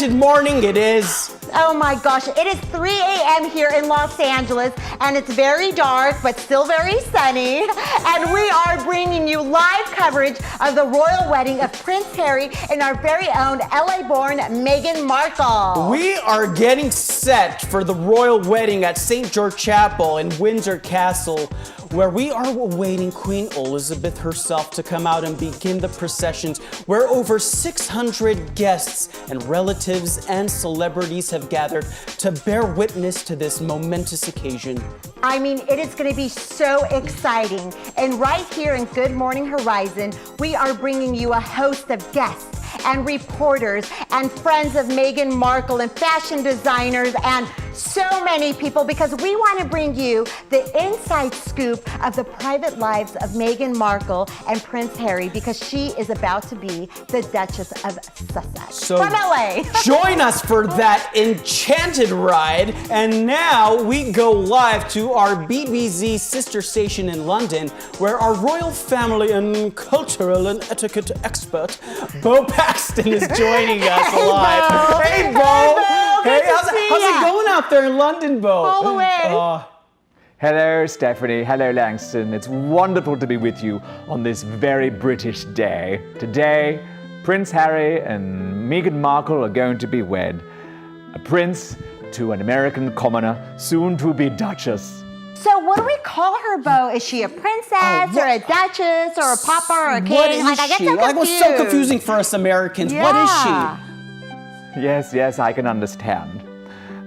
enchanted morning it is. Oh my gosh, it is 3 a.m. here in Los Angeles, and it's very dark, but still very sunny. And we are bringing you live coverage of the royal wedding of Prince Harry and our very own LA-born Meghan Markle. We are getting set for the royal wedding at St. George Chapel in Windsor Castle, where we are awaiting Queen Elizabeth herself to come out and begin the processions, where over 600 guests and relatives and celebrities have gathered to bear witness to this momentous occasion. I mean, it is going to be so exciting. And right here in Good Morning Horizon, we are bringing you a host of guests and reporters and friends of Meghan Markle and fashion designers and so many people, because we want to bring you the inside scoop of the private lives of Meghan Markle and Prince Harry, because she is about to be the Duchess of Sussex from LA. Join us for that enchanted ride. And now we go live to our BBZ sister station in London, where our royal family and cultural and etiquette expert, Beau Paxton, is joining us live. Beau. Hey, Beau. Hey, how's it going out there in London, Beau? All the way. Hello, Stephanie. Hello, Langston. It's wonderful to be with you on this very British day. Today, Prince Harry and Meghan Markle are going to be wed. A prince to an American commoner, soon to be Duchess. So what do we call her, Beau? Is she a princess or a duchess or a papa or a king? What is I get she? so It was so confusing for us Americans. Yeah. What is she? Yes, I can understand.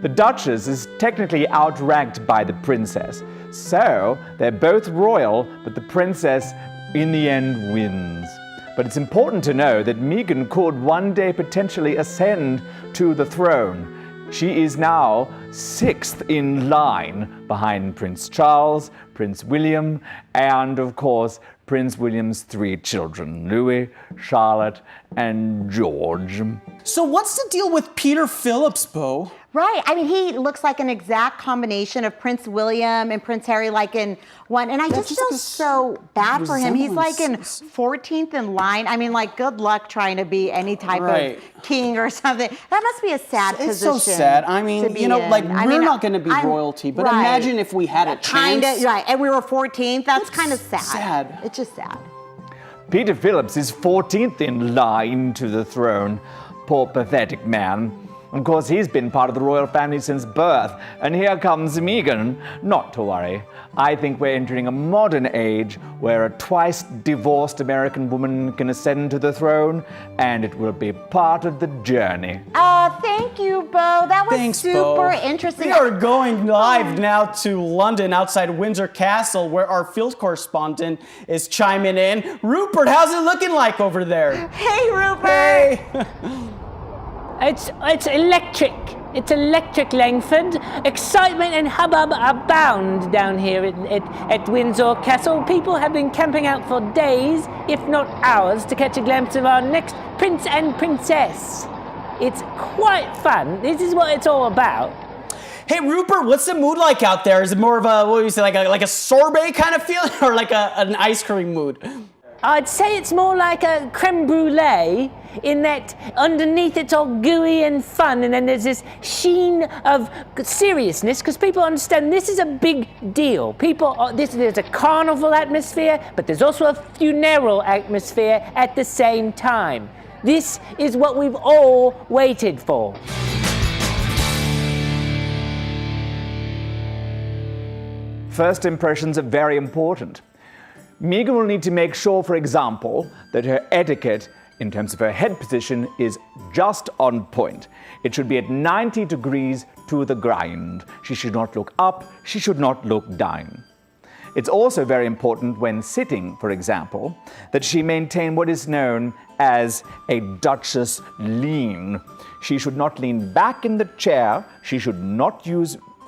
The Duchess is technically outranked by the princess. So, they're both royal, but the princess, in the end, wins. But it's important to know that Meghan could one day potentially ascend to the throne. She is now 6th in line behind Prince Charles, Prince William, and, of course, Prince William's 3 children, Louis, Charlotte, and George. So what's the deal with Peter Phillips, Beau? Right. I mean, he looks like an exact combination of Prince William and Prince Harry, like in one. And I just feel so bad for him. He's like in 14th in line. I mean, like, good luck trying to be any type of king or something. That must be a sad position. It's so sad. I mean, you know, like, we're not going to be royalty, but imagine if we had a chance. Right. And we were 14th. That's kind of sad. Sad. It's just sad. Peter Phillips is 14th in line to the throne. Poor pathetic man. Of course, he's been part of the royal family since birth, and here comes Meghan. Not to worry. I think we're entering a modern age where a twice-divorced American woman can ascend to the throne, and it will be part of the journey. Thank you, Beau. That was super interesting. We are going live now to London, outside Windsor Castle, where our field correspondent is chiming in. Rupert, how's it looking like over there? Hey, Rupert. Hey. It's electric. It's electric, Langford. Excitement and hubbub abound down here at Windsor Castle. People have been camping out for days, if not hours, to catch a glimpse of our next prince and princess. It's quite fun. This is what it's all about. Hey, Rupert, what's the mood like out there? Is it more of a, what do you say, like a sorbet kind of feeling, or like an ice cream mood? I'd say it's more like a creme brulee, in that underneath it's all gooey and fun, and then there's this sheen of seriousness, because people understand this is a big deal. There's a carnival atmosphere, but there's also a funeral atmosphere at the same time. This is what we've all waited for. First impressions are very important. Meghan will need to make sure, for example, that her etiquette in terms of her head position is just on point. It should be at 90 degrees to the grind. She should not look up, she should not look down. It's also very important when sitting, for example, that she maintain what is known as a Duchess lean. She should not lean back in the chair, she should not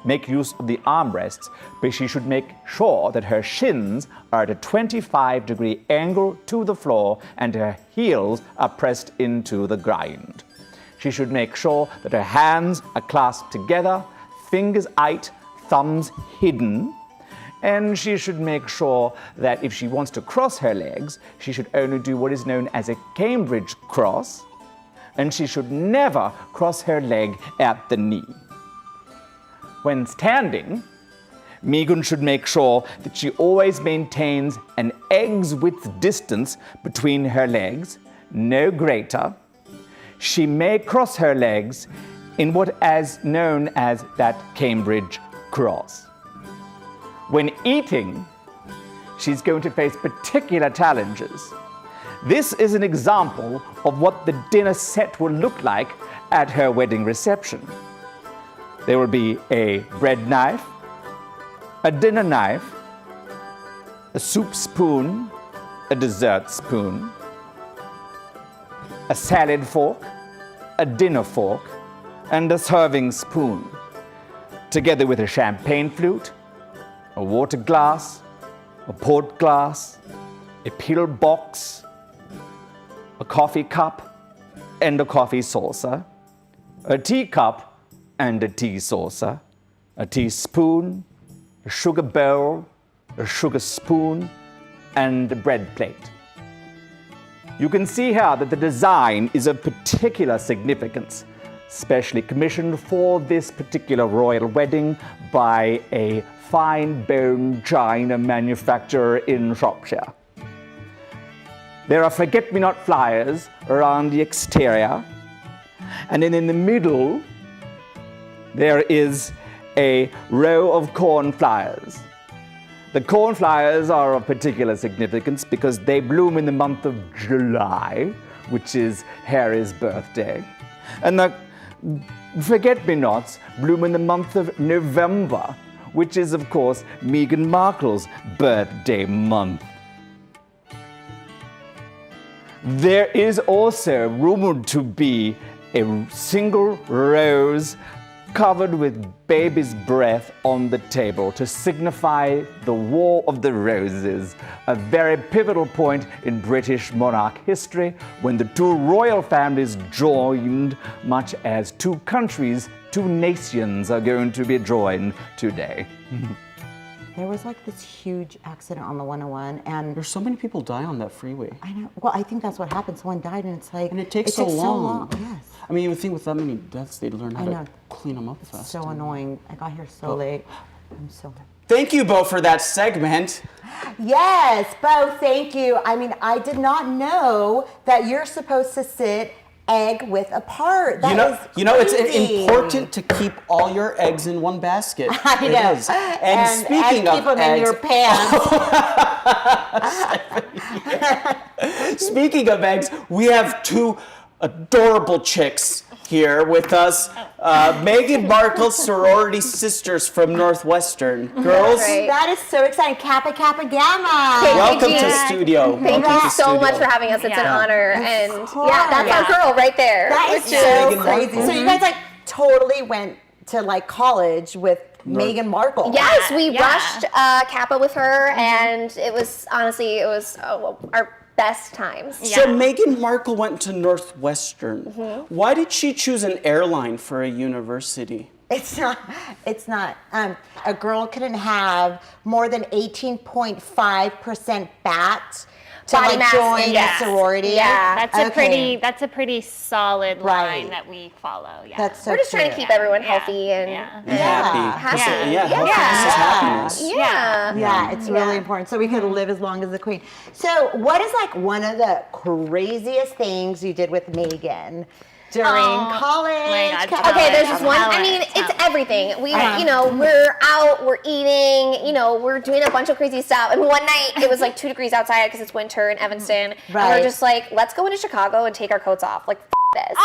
make use of the armrests, but she should make sure that her shins are at a 25-degree angle to the floor and her heels are pressed into the grind. She should make sure that her hands are clasped together, fingers out, thumbs hidden, and she should make sure that if she wants to cross her legs, she should only do what is known as a Cambridge cross, and she should never cross her leg at the knee. When standing, Meghan should make sure that she always maintains an egg's width distance between her legs, no greater. She may cross her legs in what is known as that Cambridge cross. When eating, she's going to face particular challenges. This is an example of what the dinner set will look like at her wedding reception. There will be a bread knife, a dinner knife, a soup spoon, a dessert spoon, a salad fork, a dinner fork, and a serving spoon, together with a champagne flute, a water glass, a port glass, a pill box, a coffee cup, and a coffee saucer, a teacup and a tea saucer, a teaspoon, a sugar bowl, a sugar spoon, and a bread plate. You can see here that the design is of particular significance, specially commissioned for this particular royal wedding by a fine bone china manufacturer in Shropshire. There are forget-me-not flyers around the exterior, and then in the middle there is a row of corn flyers. The corn flyers are of particular significance because they bloom in the month of July, which is Harry's birthday. And the forget-me-nots bloom in the month of November, which is, of course, Meghan Markle's birthday month. There is also rumored to be a single rose covered with baby's breath on the table to signify the War of the Roses, a very pivotal point in British monarch history when the two royal families joined, much as two countries, two nations are going to be joined today. There was like this huge accident on the 101, and There's so many people die on that freeway. I know. Well, I think that's what happened. Someone died, and it's like And it takes so long. Yes. I mean, you would think with that many deaths, they'd learn how I know. to clean them up fast. So annoying. I got here so late. I'm so. Thank you, Beau, for that segment. Yes, Beau. Thank you. I mean, I did not know that you're supposed to sit egg width apart. You know, it's crazy. important to keep all your eggs in one basket. I It know. is. And speaking keep of them in eggs, your pants. speaking of eggs, we have two adorable chicks here with us. Meghan Markle's sorority sisters from Northwestern. Girls, Right. That is so exciting. Kappa Kappa Gamma. welcome to Yeah. studio. Thank Welcome you to so studio. much for having us. It's an Yeah. honor. Of And course. yeah, that's our girl right there. That is which so Meghan crazy. Markle. So you guys like totally went to like college with Meghan Markle. Yes, we Yeah. rushed Kappa with her, and it was honestly, our best times. So Meghan Markle went to Northwestern. Why did she choose an airline for a university? It's not. A girl couldn't have more than 18.5% fat to Body like mass join index. a sorority. Yeah. That's a pretty solid Right. line that we follow. Yeah. That's so We're just trying to cute. keep everyone Yeah. healthy and Happy. happy. Yeah, healthiness is happiness. Yeah. Yeah, it's really important. So we could live as long as the queen. So what is like one of the craziest things you did with Meghan during college? my God, Okay, there's just one. Tell I it, mean, tell it's it. everything. We're out, we're eating, we're doing a bunch of crazy stuff. And one night it was like 2 degrees outside because it's winter in Evanston. And Right. we're just like, let's go into Chicago and take our coats off. Like, this.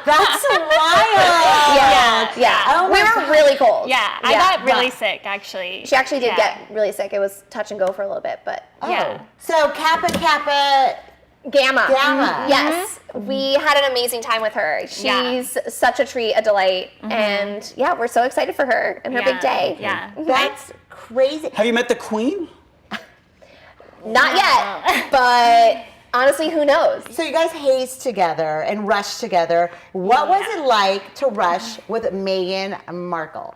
That's wild. Yeah. Oh we my were God. really cold. Yeah, I got really sick actually. She actually did Yeah. get really sick. It was touch and go for a little bit, but Yeah. So Kappa Kappa. Gamma. Gamma. Yes. We had an amazing time with her. She's such a treat, a delight. And yeah, we're so excited for her and her big day. Yeah. That's crazy. Have you met the Queen? Not yet, but honestly, who knows? So you guys hazed together and rushed together. What was it like to rush with Meghan Markle?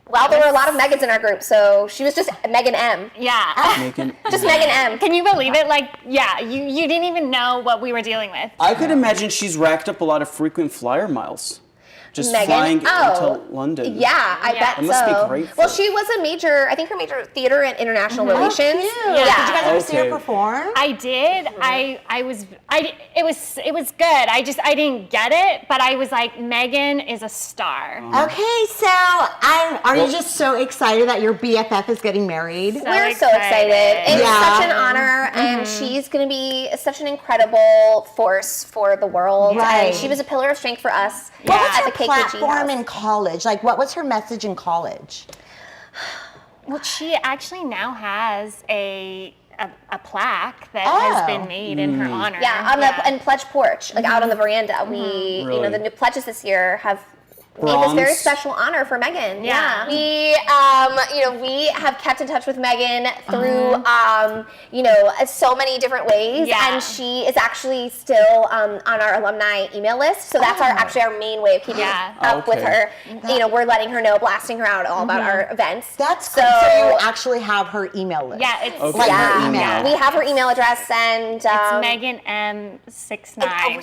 Well, there were a lot of Megans in our group, so she was just Meghan M. Yeah. Just Meghan M. Can you believe it? Like, yeah, you didn't even know what we were dealing with. I could imagine she's racked up a lot of frequent flyer miles. Just Meghan? flying Oh. into London. Yeah, I bet It must be so. great for Well, her. she was a major theater and international relations. Cute. Yeah. Did you guys ever see her Okay. perform? I did. It was good. I didn't get it, but I was like, Meghan is a star. Okay, so are you just so excited that your BFF is getting married? We're so excited. It's Yeah. such an honor, and she's going to be such an incredible force for the world. Right. And she was a pillar of strength for us What was at her the KKG platform house. in college? Like, what was her message in college? Well, she actually now has a plaque that has been made in her honor. Yeah, on the and Pledge Porch, like out on the veranda. We, Really? the new pledges this year have made this very Bronze. special honor for Meghan. Yeah. We have kept in touch with Meghan through, so many different ways, Yeah. and she is actually still on our alumni email list. So that's actually our main way of keeping up with Okay. her. We're letting her know, blasting her out all about our events. That's so you actually have her email list. Yeah, it's Like Yeah. her email. We have her email address, and It's Meghan M69. We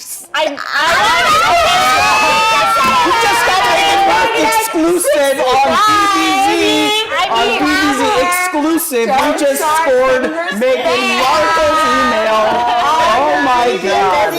just got Meghan Markle exclusive on BBZ. On BBZ exclusive, we just scored Meghan Markle's email. Oh my God!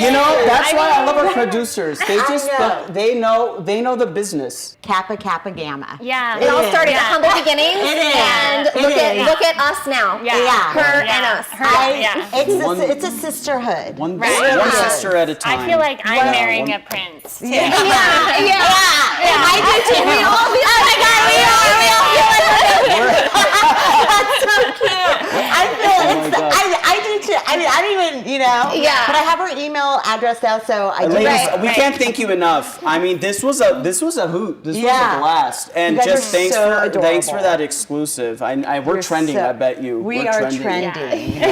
You know, that's why I love our producers. They just they know the business. Kappa Kappa Gamma. Yeah. it all started at Yeah. humble beginnings, It is. and It is. look at us now. Yeah. Her Yeah. and us. Her- It's a sisterhood. One Right. sister at a time. I feel like I'm Yeah, marrying one- a prince. Too. Yeah. I do too. We all feel oh my God, we all feel like that's so cute. I feel it's God. I do too. I mean, I don't even, Yeah. But I have her email address now, so I do. Ladies, Right, we can't thank you enough. I mean, this was a hoot. This was Yeah. a blast. And You guys just are thanks so thanks for adorable. that exclusive. We're You're trending. so- I bet you. We We're are trending. trending.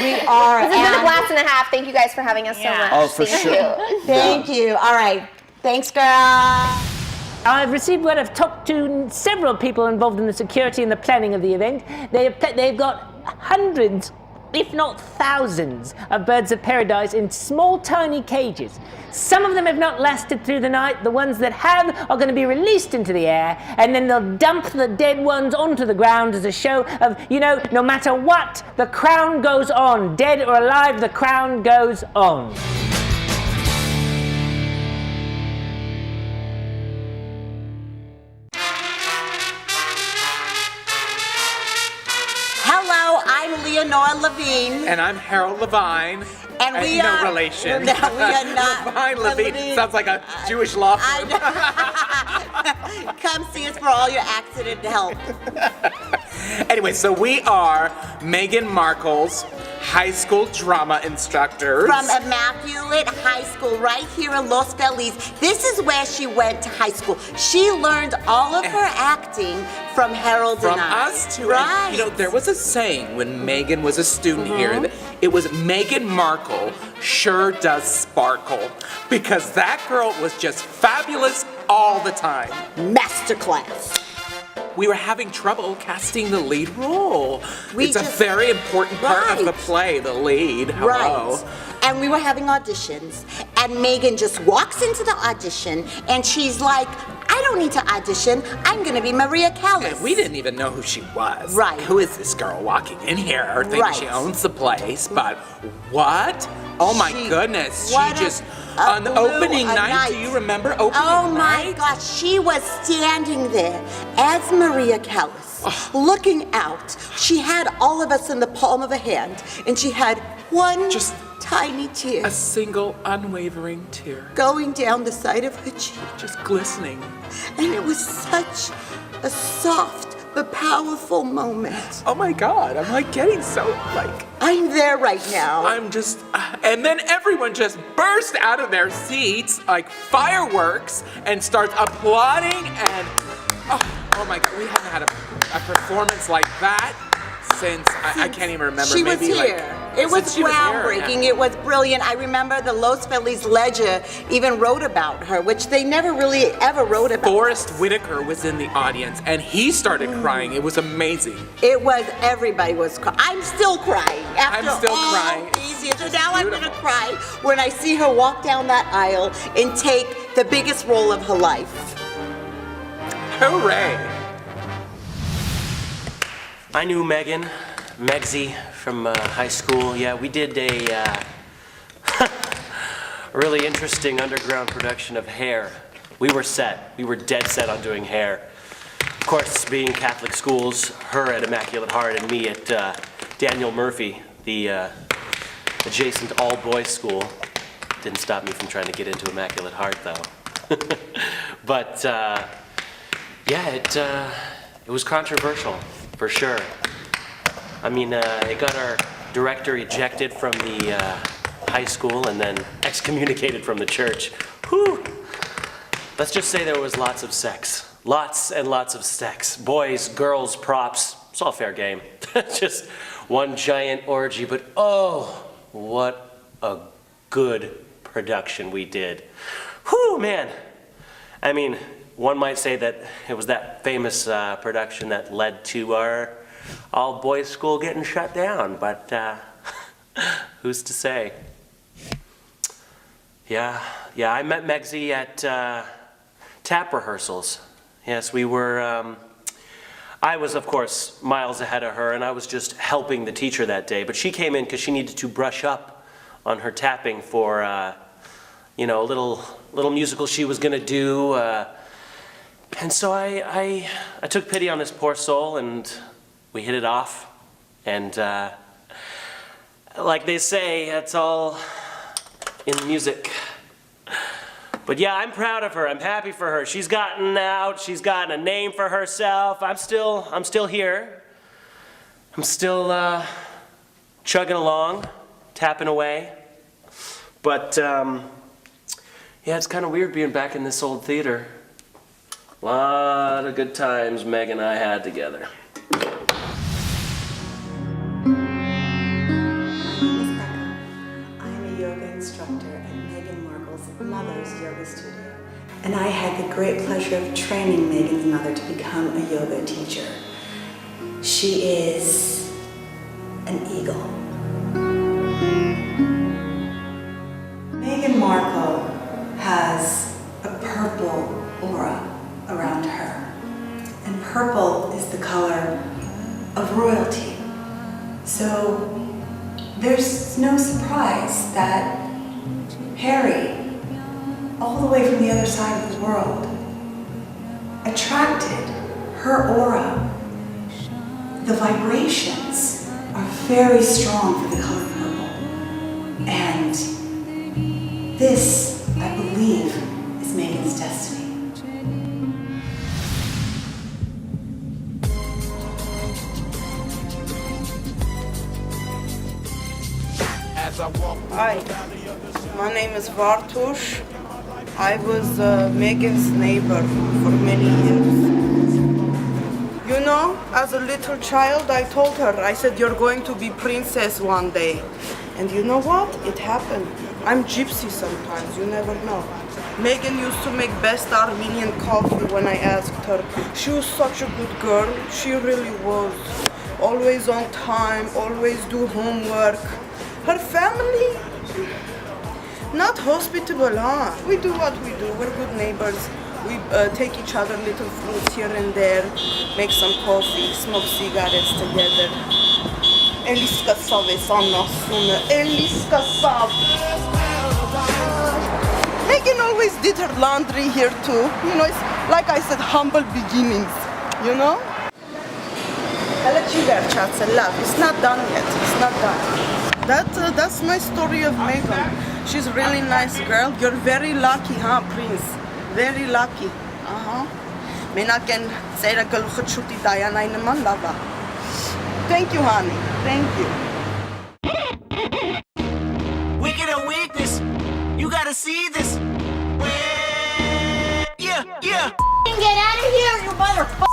We are. This has been a and- blast and a half. Thank you guys for having us so Yeah. much. Oh, for Thank sure. you. Thank you. All right. Thanks, girl. I've received word. I've talked to several people involved in the security and the planning of the event. They've got hundreds, if not thousands, of birds of paradise in small, tiny cages. Some of them have not lasted through the night. The ones that have are going to be released into the air, and then they'll dump the dead ones onto the ground as a show of, no matter what, the crown goes on. Dead or alive, the crown goes on. Hello, I'm Leonora Levine. And I'm Harold Levine. And we no are- relation. No, we are not. Levine, Levine. Levine. Sounds like a Jewish law I firm. know. Come see us for all your accident help. Anyway, so we are Meghan Markle's high school drama instructors. From Immaculate High School right here in Los Feliz. This is where she went to high school. She learned all of her acting from Harold From and I. us too. Right. And, there was a saying when Meghan was a student here. That it was Meghan Markle sure does sparkle. Because that girl was just fabulous all the time. Masterclass. We were having trouble casting the lead role. It's a just- very important part of the Right. play, the lead. Hello. Right. And we were having auditions, and Meghan just walks into the audition, and she's like, I don't need to audition. I'm going to be Maria Callas. And we didn't even know who she was. Right. Who is this girl walking in here thinking Right. she owns the place? But what? Oh my goodness. what She a- just, a on blue opening a night, do you remember opening Oh my night? gosh, she was standing there as Maria Callas, looking out. She had all of us in the palm of her hand, and she had one Just tiny tear A single unwavering tear. going down the side of her cheek. Just glistening. And it was such a soft but powerful moment. Oh my God, I'm like getting so like, I'm there right now. I'm just, and then everyone just burst out of their seats like fireworks and starts applauding and, oh my God, we haven't had a performance like that since, I can't even remember. She was maybe here. It was since she was here. groundbreaking. It was brilliant. I remember the Los Feliz Ledger even wrote about her, which they never really ever wrote about. Forrest Whitaker was in the audience, and he started crying. It was amazing. It was, everybody was crying. I'm still crying after I'm still all crying. these years. So now I'm going to beautiful. cry when I see her walk down that aisle and take the biggest role of her life. Hooray! I knew Meghan, Megsy, from high school. Yeah, we did a really interesting underground production of Hair. We were set. We were dead set on doing Hair. Of course, being Catholic schools, her at Immaculate Heart and me at Daniel Murphy, the adjacent all-boys school. Didn't stop me from trying to get into Immaculate Heart, though. But yeah, it was controversial, for sure. I mean, it got our director ejected from the high school and then excommunicated from the church. Whew. Let's just say there was lots of sex. Lots and lots of sex. Boys, girls, props. It's all fair game. Just one giant orgy, but oh, what a good production we did. Whew, man. I mean, one might say that it was that famous production that led to our all-boys school getting shut down, but who's to say? Yeah, I met Megsy at tap rehearsals. Yes, we were, I was, of course, miles ahead of her, and I was just helping the teacher that day, but she came in because she needed to brush up on her tapping for, you know, a little musical she was gonna do, and so I took pity on this poor soul, and we hit it off, and like they say, it's all in the music. But yeah, I'm proud of her. I'm happy for her. She's gotten out. She's gotten a name for herself. I'm still here. I'm still chugging along, tapping away. But yeah, it's kind of weird being back in this old theater. A lot of good times Meg and I had together. And I had the great pleasure of training Megan's mother to become a yoga teacher. She is an eagle. Meghan Markle has a purple aura around her. And purple is the color of royalty. So there's no surprise that Harry, all the way from the other side of the world, attracted her aura. The vibrations are very strong for the color purple. And this, I believe, is Meghan's destiny. Hi, my name is Vartush. I was Meghan's neighbor for many years. You know, as a little child, I told her, I said, you're going to be princess one day. And you know what? It happened. I'm gypsy sometimes, you never know. Meghan used to make best Armenian coffee when I asked her. She was such a good girl, she really was. Always on time, always do homework. Her family, not hospitable, huh? We do what we do, we're good neighbors. We take each other little fruits here and there, make some coffee, smoke cigarettes together. Eliska Meghan always did her laundry here too. You know, it's like I said, humble beginnings, you know? I'll let you there, chats and love. It's not done yet, it's not done. That's my story of Meghan. She's a really nice girl. You're very lucky, huh, Prince? Very lucky. Thank you, honey. Thank you. Wicked or weakness, you gotta see this. Yeah. Get out of here, you motherfucker!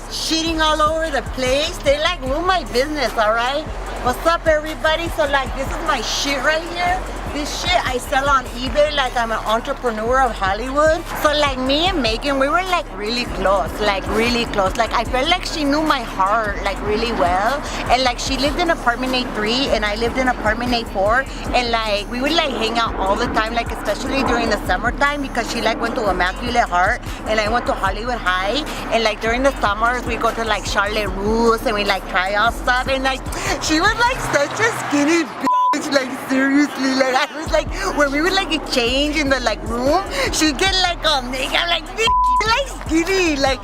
Shitting all over the place. They like ruin my business, all right? What's up, everybody? So, like, this is my shit right here. This shit I sell on eBay like I'm an entrepreneur of Hollywood. So, like, me and Meghan, we were, like, really close. Like, really close. Like, I felt like she knew my heart, like, really well. And, like, she lived in apartment A3 and I lived in apartment A4. And, like, we would, like, hang out all the time, like, especially during the summertime because she, like, went to Immaculate Heart and I went to Hollywood High. And, like, during the summers, we go to, like, Charlotte Russe and we, like, try out stuff. And, like, she was, like, such a skinny bitch, like, seriously. Like, I was, like, when we would, like, change in the, like, room, she'd get, like, all naked. I'm like, bitch, like, skinny, like,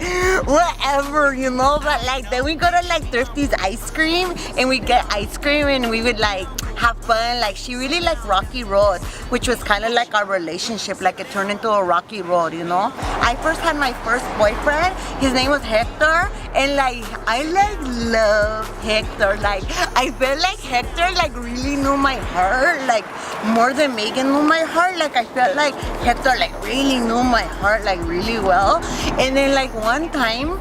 whatever, you know? But, like, then we go to, like, Thrifty's ice cream and we get ice cream and we would, like, have fun. Like, she really liked Rocky Road, which was kind of like our relationship. Like, it turned into a rocky road, you know? I first had my first boyfriend. His name was Hector. And, like, I, like, love Hector. Like, I felt like Hector, like, really knew my heart. Like, more than Meghan knew my heart. Like, I felt like Hector, like, really knew my heart, like, really well. And then, like, one time,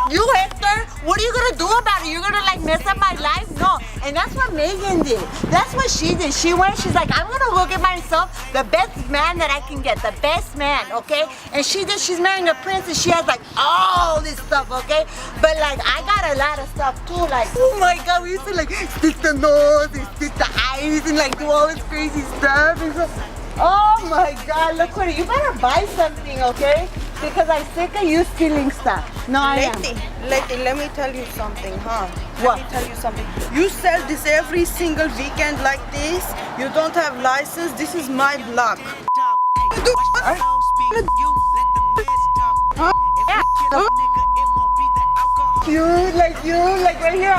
you, Hector, what are you gonna do about it? You're gonna, like, mess up my life? No. And that's what Meghan did. That's what she did. She went, she's like, I'm gonna go get myself the best man that I can get, the best man, okay? And she did, she's marrying a prince and she has, like, all this stuff, okay? But, like, I got a lot of stuff too. Like, oh my God, we used to, like, stick the nose and stick the eyes and, like, do all this crazy stuff. And so, oh my God, look what, you better buy something, okay? Because I'm sick of you stealing stuff. No, I am. Lettie, let me tell you something, huh? What? Let me tell you something. You sell this every single weekend like this. You don't have license. This is my block. You, like right here,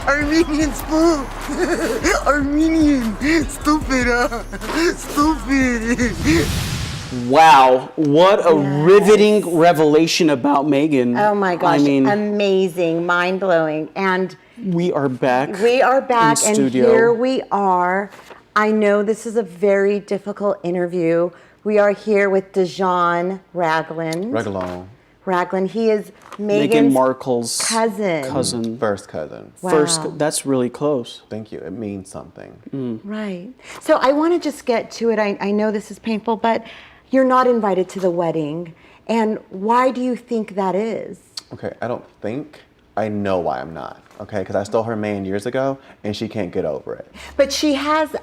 Armenians, fool. Armenian, stupid, stupid. Wow, what a riveting revelation about Meghan. Oh my gosh, I mean, amazing, mind-blowing. And we are back. We are back, in and studio. here we are. I know this is a very difficult interview. We are here with Deschamps Ragland. He is Meghan Markle's cousin. First cousin. Wow. That's really close. Thank you. It means something. Right. So I want to just get to it. I know this is painful, but you're not invited to the wedding. And why do you think that is? Okay, I don't think. I know why I'm not. Okay, because I stole her man years ago, and she can't get over it. But she has,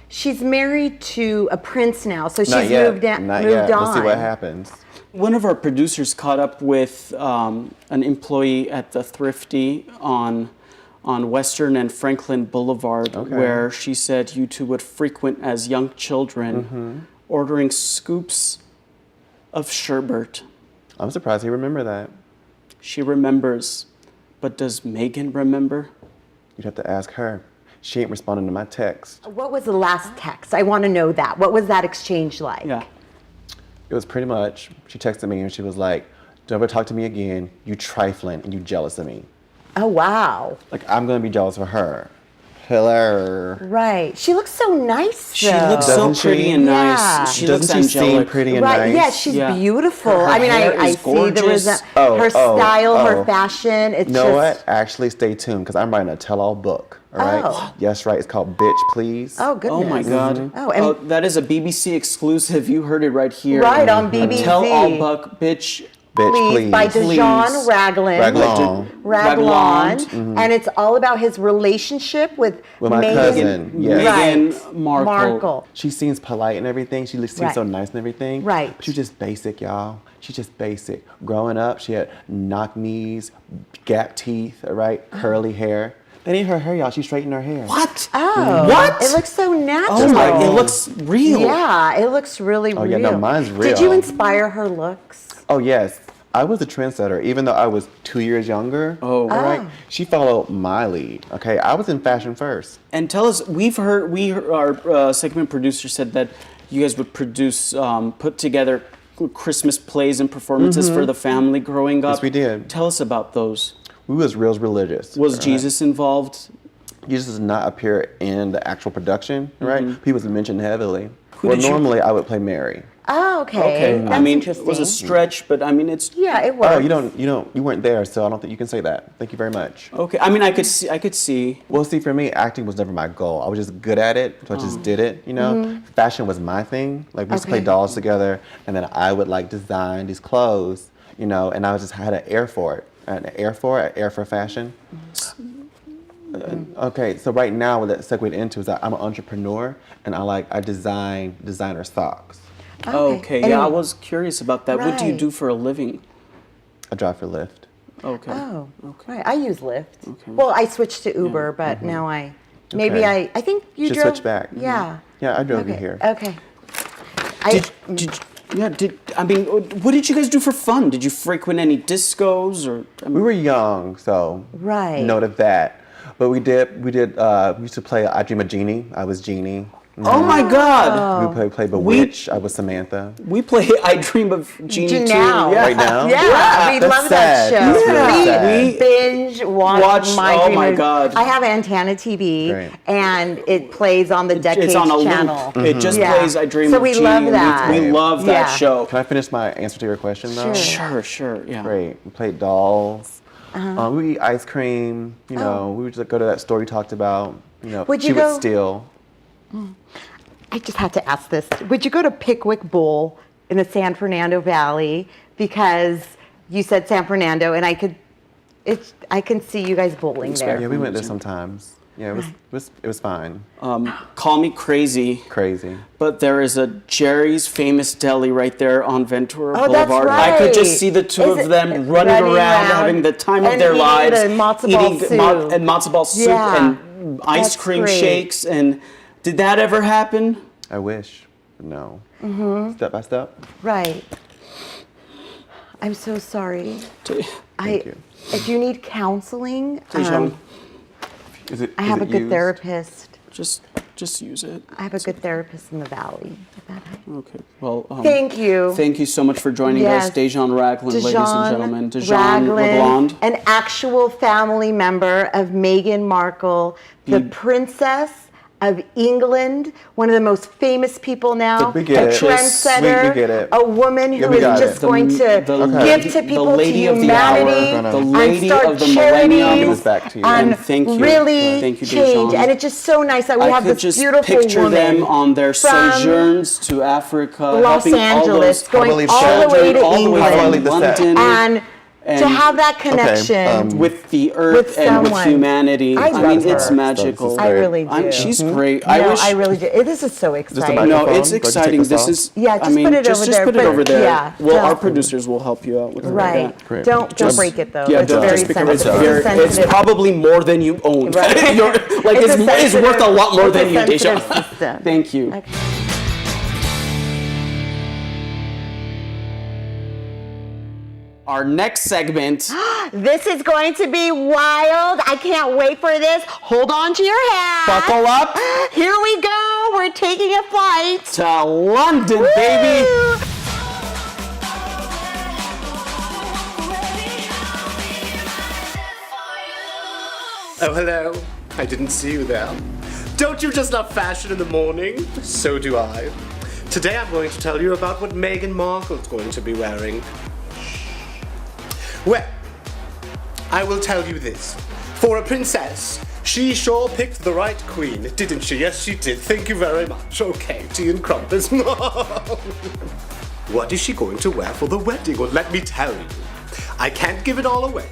she's married to a prince now, so she's Not yet. moved on. Not yet. We'll see what happens. One of our producers caught up with an employee at the Thrifty on Western and Franklin Boulevard, where she said you two would frequent as young children, ordering scoops of sherbet. I'm surprised he remembered that. She remembers, but does Meghan remember? You'd have to ask her. She ain't responding to my text. What was the last text? I want to know that. What was that exchange like? Yeah. It was pretty much, she texted me and she was like, don't ever talk to me again. You trifling and you jealous of me. Oh, wow. Like, I'm going to be jealous of her. Hello. Right. She looks so nice, though. She looks so pretty and nice. Yeah. She Doesn't looks she angelic. seem pretty and Right, nice? yeah, she's beautiful. I mean, I see gorgeous. her style, her fashion. It's you know what? Actually, stay tuned, because I'm writing a tell-all book, all right? Oh. Yes, right. It's called Bitch, Please. Oh, goodness. Oh, my God. Oh, and that is a BBC exclusive. You heard it right here. Right, on BBC. A tell-all book, bitch. Please. By Deschamps Ragland. And it's all about his relationship with my Meghan. cousin. Yes. Meghan Markle. She seems polite and everything. She seems so nice and everything. Right. But she's just basic, y'all. She's just basic. Growing up, she had knock knees, gap teeth, all right, curly hair. That ain't her hair, y'all. She straightened her hair. What? Oh. What? It looks so natural. Oh my, it looks real. Yeah, it looks really real. Oh, yeah, no, mine's real. Did you inspire her looks? Oh, yes. I was a trendsetter, even though I was 2 years younger. Oh. All right. She followed my lead. Okay, I was in fashion first. And tell us, our segment producer said that you guys would produce, put together Christmas plays and performances for the family growing up. Yes, we did. Tell us about those. We was real religious. Was Jesus involved? Jesus does not appear in the actual production, right? He was mentioned heavily. Who did you- normally I would play Mary. Oh, okay. Okay. That's I mean, interesting. it was a stretch, but I mean, it's Yeah, it works. Oh, you weren't there, so I don't think you can say that. Thank you very much. okay. I mean, I could see. Well, see, for me, acting was never my goal. I was just good at it, so I just did it, you know? Fashion was my thing. Like, we used to play Okay. dolls together, and then I would, like, design these clothes, you know, and I just had an ear for it. An ear for fashion. Okay, so right now, what that segued into is that I'm an entrepreneur, and I design designer socks. Okay. And Yeah, I then- was curious about that. What do you Right. do for a living? I drive for Lyft. Okay. Oh, right. I use Lyft. Well, I switched to Uber, but now I think you Should drove. switch back. Yeah. Yeah, I drove you Okay. here. Okay. I mean, what did you guys do for fun? Did you frequent any discos or? I mean, We were young, so Right. note of that. But we used to play I Dream of Jeannie. I was Jeannie. oh my God! We played Bewitched. I was Samantha. We play I Dream of Jeannie too. Now. Yeah. Right now? Yeah, we That's love that sad. show. That's really sad. We binge watch Oh my God. I have Antenna TV, Great. and it plays on the Decades It's on a channel. loop. It just Yeah. plays I Dream So of we Jeannie. love and that. We love that Yeah. show. Can I finish my answer to your question, though? Sure. Yeah. Great. We played dolls. We would eat ice cream. You know, we would just go to that store you talked about. You know, Would you she go- would steal. I just had to ask this. Would you go to Pickwick Bowl in the San Fernando Valley? Because you said San Fernando, and I can see you guys bowling there. Yeah, we went there sometimes. Yeah, it was fine. Call me crazy, Crazy. but there is a Jerry's Famous Deli right there on Ventura Oh, that's Boulevard. I could just right. see the two Is of it- them running running around, around having the time of and their eating lives, the matzo ball soup. and matzo ball soup Yeah, and ice that's cream great. shakes. And did that ever happen? I wish. But no. Step by step. Right. I'm so sorry. Thank you. If you need counseling, Deschamps, I have a good therapist. just use it. I have a good therapist in the valley. Okay. Well, Thank you. Thank you so much for joining us, Yes. Deschamps Ragland, ladies and gentlemen. Deschamps Ragland, LeBlond. an actual family member of Meghan Markle, the Princess of England, one of the most famous people now, We get a it. trendsetter, We get it. a woman Yeah, who we is got just it. going to give to people, to lady of the hour, humanity, the and lady start of the millennium. Give charities, this back to you. and And thank you. really Thank you, change. Deschamps. And it's just so nice that we I have could this just beautiful picture woman them on their from sojourns to Africa, Los helping Angeles, all going those all the way to all the way from England, London, and to have that connection with the earth with and with someone. humanity. I mean, love it's her. magical. I really do. She's great. No, I wish. I really do. This is so exciting. No, microphone? it's Go ahead, exciting. take this This off. is. Yeah, I just mean, put it just, over just there, put it but- over there. yeah, Well, don't- our producers will help you out with Right. that. Great. Don't break it though. Yeah, it's don't very just because sensitive. it's, very, it's sensitive. probably more than you own. Right. You're, like It's a it's worth a sensitive- lot more it's a than you, sensitive Deschamps. system. Thank you. Okay. Our next segment. This is going to be wild. I can't wait for this. Hold on to your hat. Buckle up. Here we go. We're taking a flight To London, Woo! baby. Oh, hello. I didn't see you there. Don't you just love fashion in the morning? So do I. Today I'm going to tell you about what Meghan Markle's going to be wearing. Well, I will tell you this. For a princess, she sure picked the right queen, didn't she? Yes, she did. Thank you very much. Okay, tea and crumpets. What is she going to wear for the wedding? Well, let me tell you. I can't give it all away,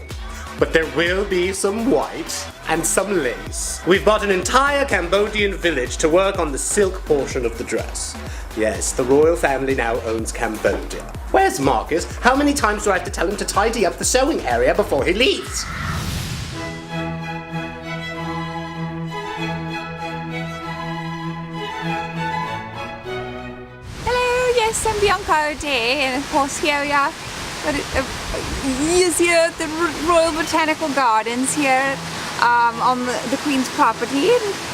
but there will be some white and some lace. We've bought an entire Cambodian village to work on the silk portion of the dress. Yes, the royal family now owns Cambodia. Where's Marcus? How many times do I have to tell him to tidy up the sewing area before he leaves? Hello, yes, I'm Bianca O'Day, and of course here we are. Yes, here at the Royal Botanical Gardens here on the Queen's property.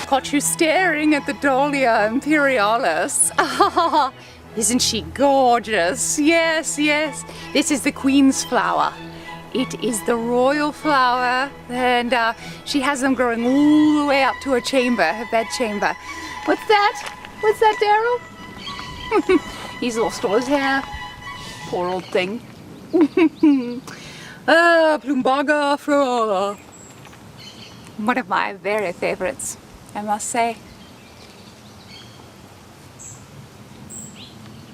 Caught you staring at the Dahlia Imperialis. Isn't she gorgeous? Yes, yes. This is the Queen's flower. It is the royal flower, and she has them growing all the way up to her chamber, her bed chamber. What's that? What's that, Daryl? He's lost all his hair. Poor old thing. Plumbaga Flora. One of my very favorites, I must say.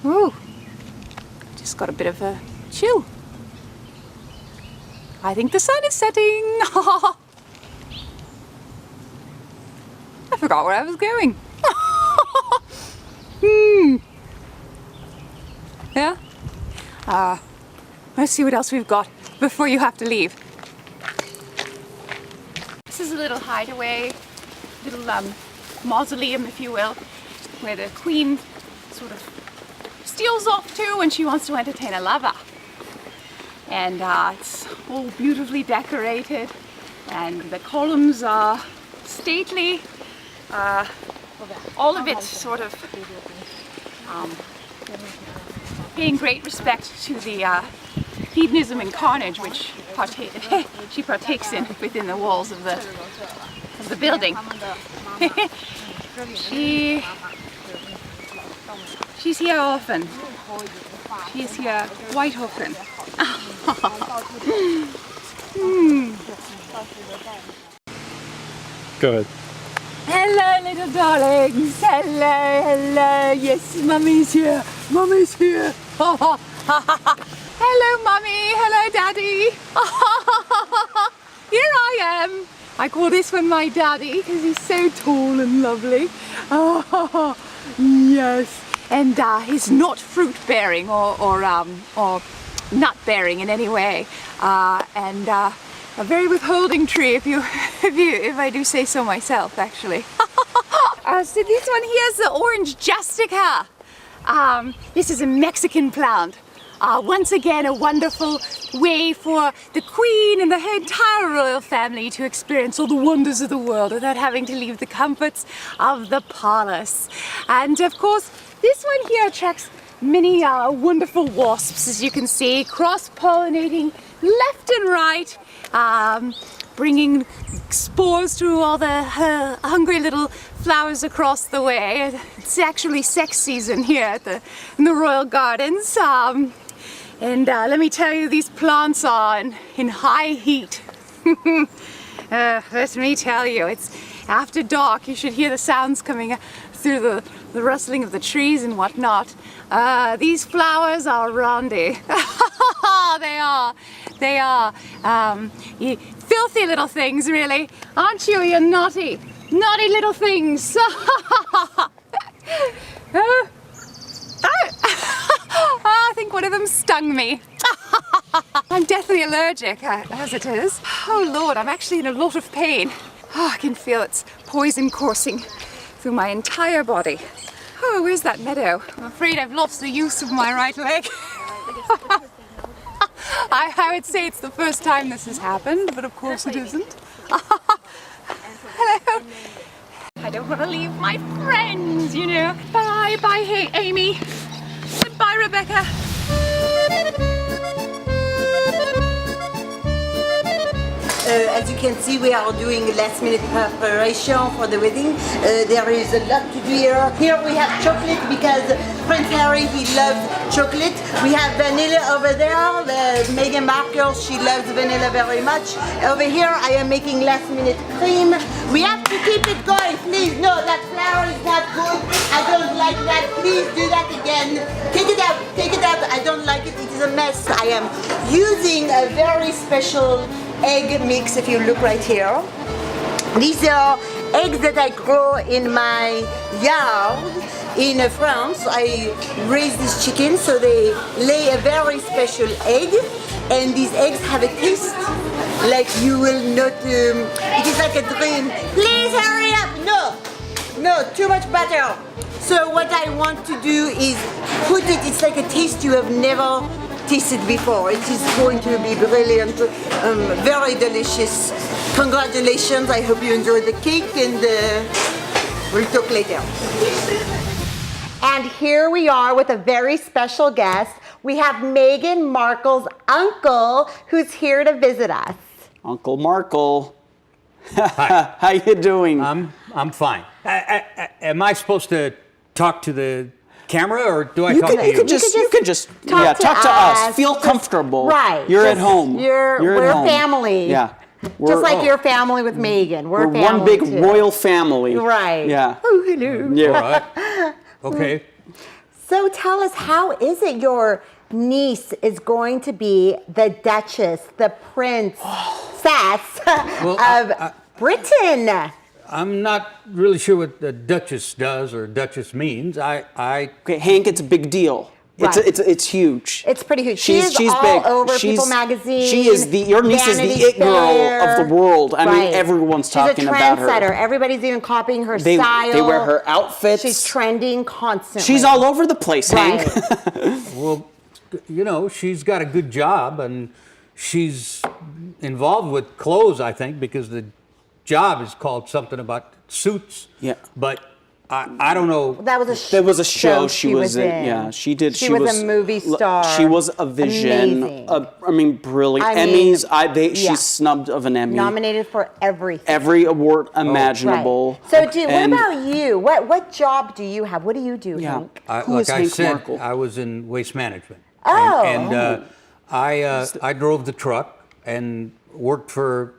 Ooh, just got a bit of a chill. I think the sun is setting. I forgot where I was going. Yeah? Let's see what else we've got before you have to leave. This is a little hideaway, little mausoleum, if you will, where the Queen sort of steals off to when she wants to entertain a lover. And it's all beautifully decorated, and the columns are stately. All of it sort of paying great respect to the hedonism and carnage which she partakes in within the walls of the building. She's here often. She's here quite often. Go ahead. Hello, little darlings. Hello, hello. Yes, Mummy's here. Mummy's here. Hello, Mummy. Hello, Daddy. Here I am. I call this one my daddy because he's so tall and lovely. Oh, yes. And he's not fruit-bearing or nut-bearing in any way. And a very withholding tree, if I do say so myself, actually. So this one here is the orange justica. This is a Mexican plant. Once again, a wonderful way for the Queen and the entire royal family to experience all the wonders of the world without having to leave the comforts of the palace. And of course, this one here attracts many wonderful wasps, as you can see, cross-pollinating left and right, bringing spores to all the hungry little flowers across the way. It's actually sex season here in the royal gardens. And let me tell you, these plants are in high heat. Let me tell you, it's after dark. You should hear the sounds coming through the rustling of the trees and whatnot. These flowers are randy. They are. You filthy little things, really. Aren't you? You naughty little things. I think one of them stung me. I'm deathly allergic, as it is. Oh Lord, I'm actually in a lot of pain. Oh, I can feel its poison coursing through my entire body. Oh, where's that meadow? I'm afraid I've lost the use of my right leg. I would say it's the first time this has happened, but of course it isn't. Hello. I don't want to leave my friends, you know. Bye, hey, Amy. Goodbye, Rebecca. As you can see, we are doing last-minute preparation for the wedding. There is a lot to do here. Here we have chocolate because Prince Harry, he loves chocolate. We have vanilla over there. Meghan Markle, she loves vanilla very much. Over here, I am making last-minute cream. We have to keep it going, please. No, that flour is not good. I don't like that. Please do that again. Take it out. Take it out. I don't like it. It is a mess. I am using a very special egg mix, if you look right here. These are eggs that I grow in my yard in France. I raise these chickens, so they lay a very special egg, and these eggs have a taste like you will not, it is like a dream. Please hurry up! No, too much butter. So what I want to do is put it, it's like a taste you have never tasted before. It is going to be brilliant, very delicious. Congratulations, I hope you enjoyed the cake, and we'll talk later. And here we are with a very special guest. We have Meghan Markle's uncle who's here to visit us. Uncle Markle. How you doing? I'm fine. Am I supposed to talk to the camera, or do I You talk can, to you you? can just talk to us. Feel comfortable. Right. You're at home. We're at home. family. Yeah. Just like your family with Meghan. We're family one big too. royal family. Right. Yeah. Oh, hello. Yeah. All right. Okay. So tell us, how is it your niece is going to be the Duchess, the Princess of Britain? I'm not really sure what the Duchess does or Duchess means. Okay, Hank, it's a big deal. Right. It's huge. It's pretty huge. She's she is all big. over People Magazine. She is your niece is the Vanity it girl Fair. of the world. I mean, Right. everyone's talking She's a about her. trendsetter. Everybody's even copying her They style. wear her outfits. She's trending constantly. She's all over the place, Right. Hank. Well, you know, she's got a good job, and she's involved with clothes, I think, because the job is called something about suits. Yeah. But I don't know. That was a There was a show she was in. Yeah, she did. She was a movie star. She was a vision. Amazing. I mean, brilliant. I mean, Emmys. yeah. She's snubbed of an Emmy. Nominated for everything. Every award imaginable. Right. So, what And- about you? What job do you have? What do you do, Hank? Who is Like I Hank said, Markle? I was in waste management. Oh. And I drove the truck and worked for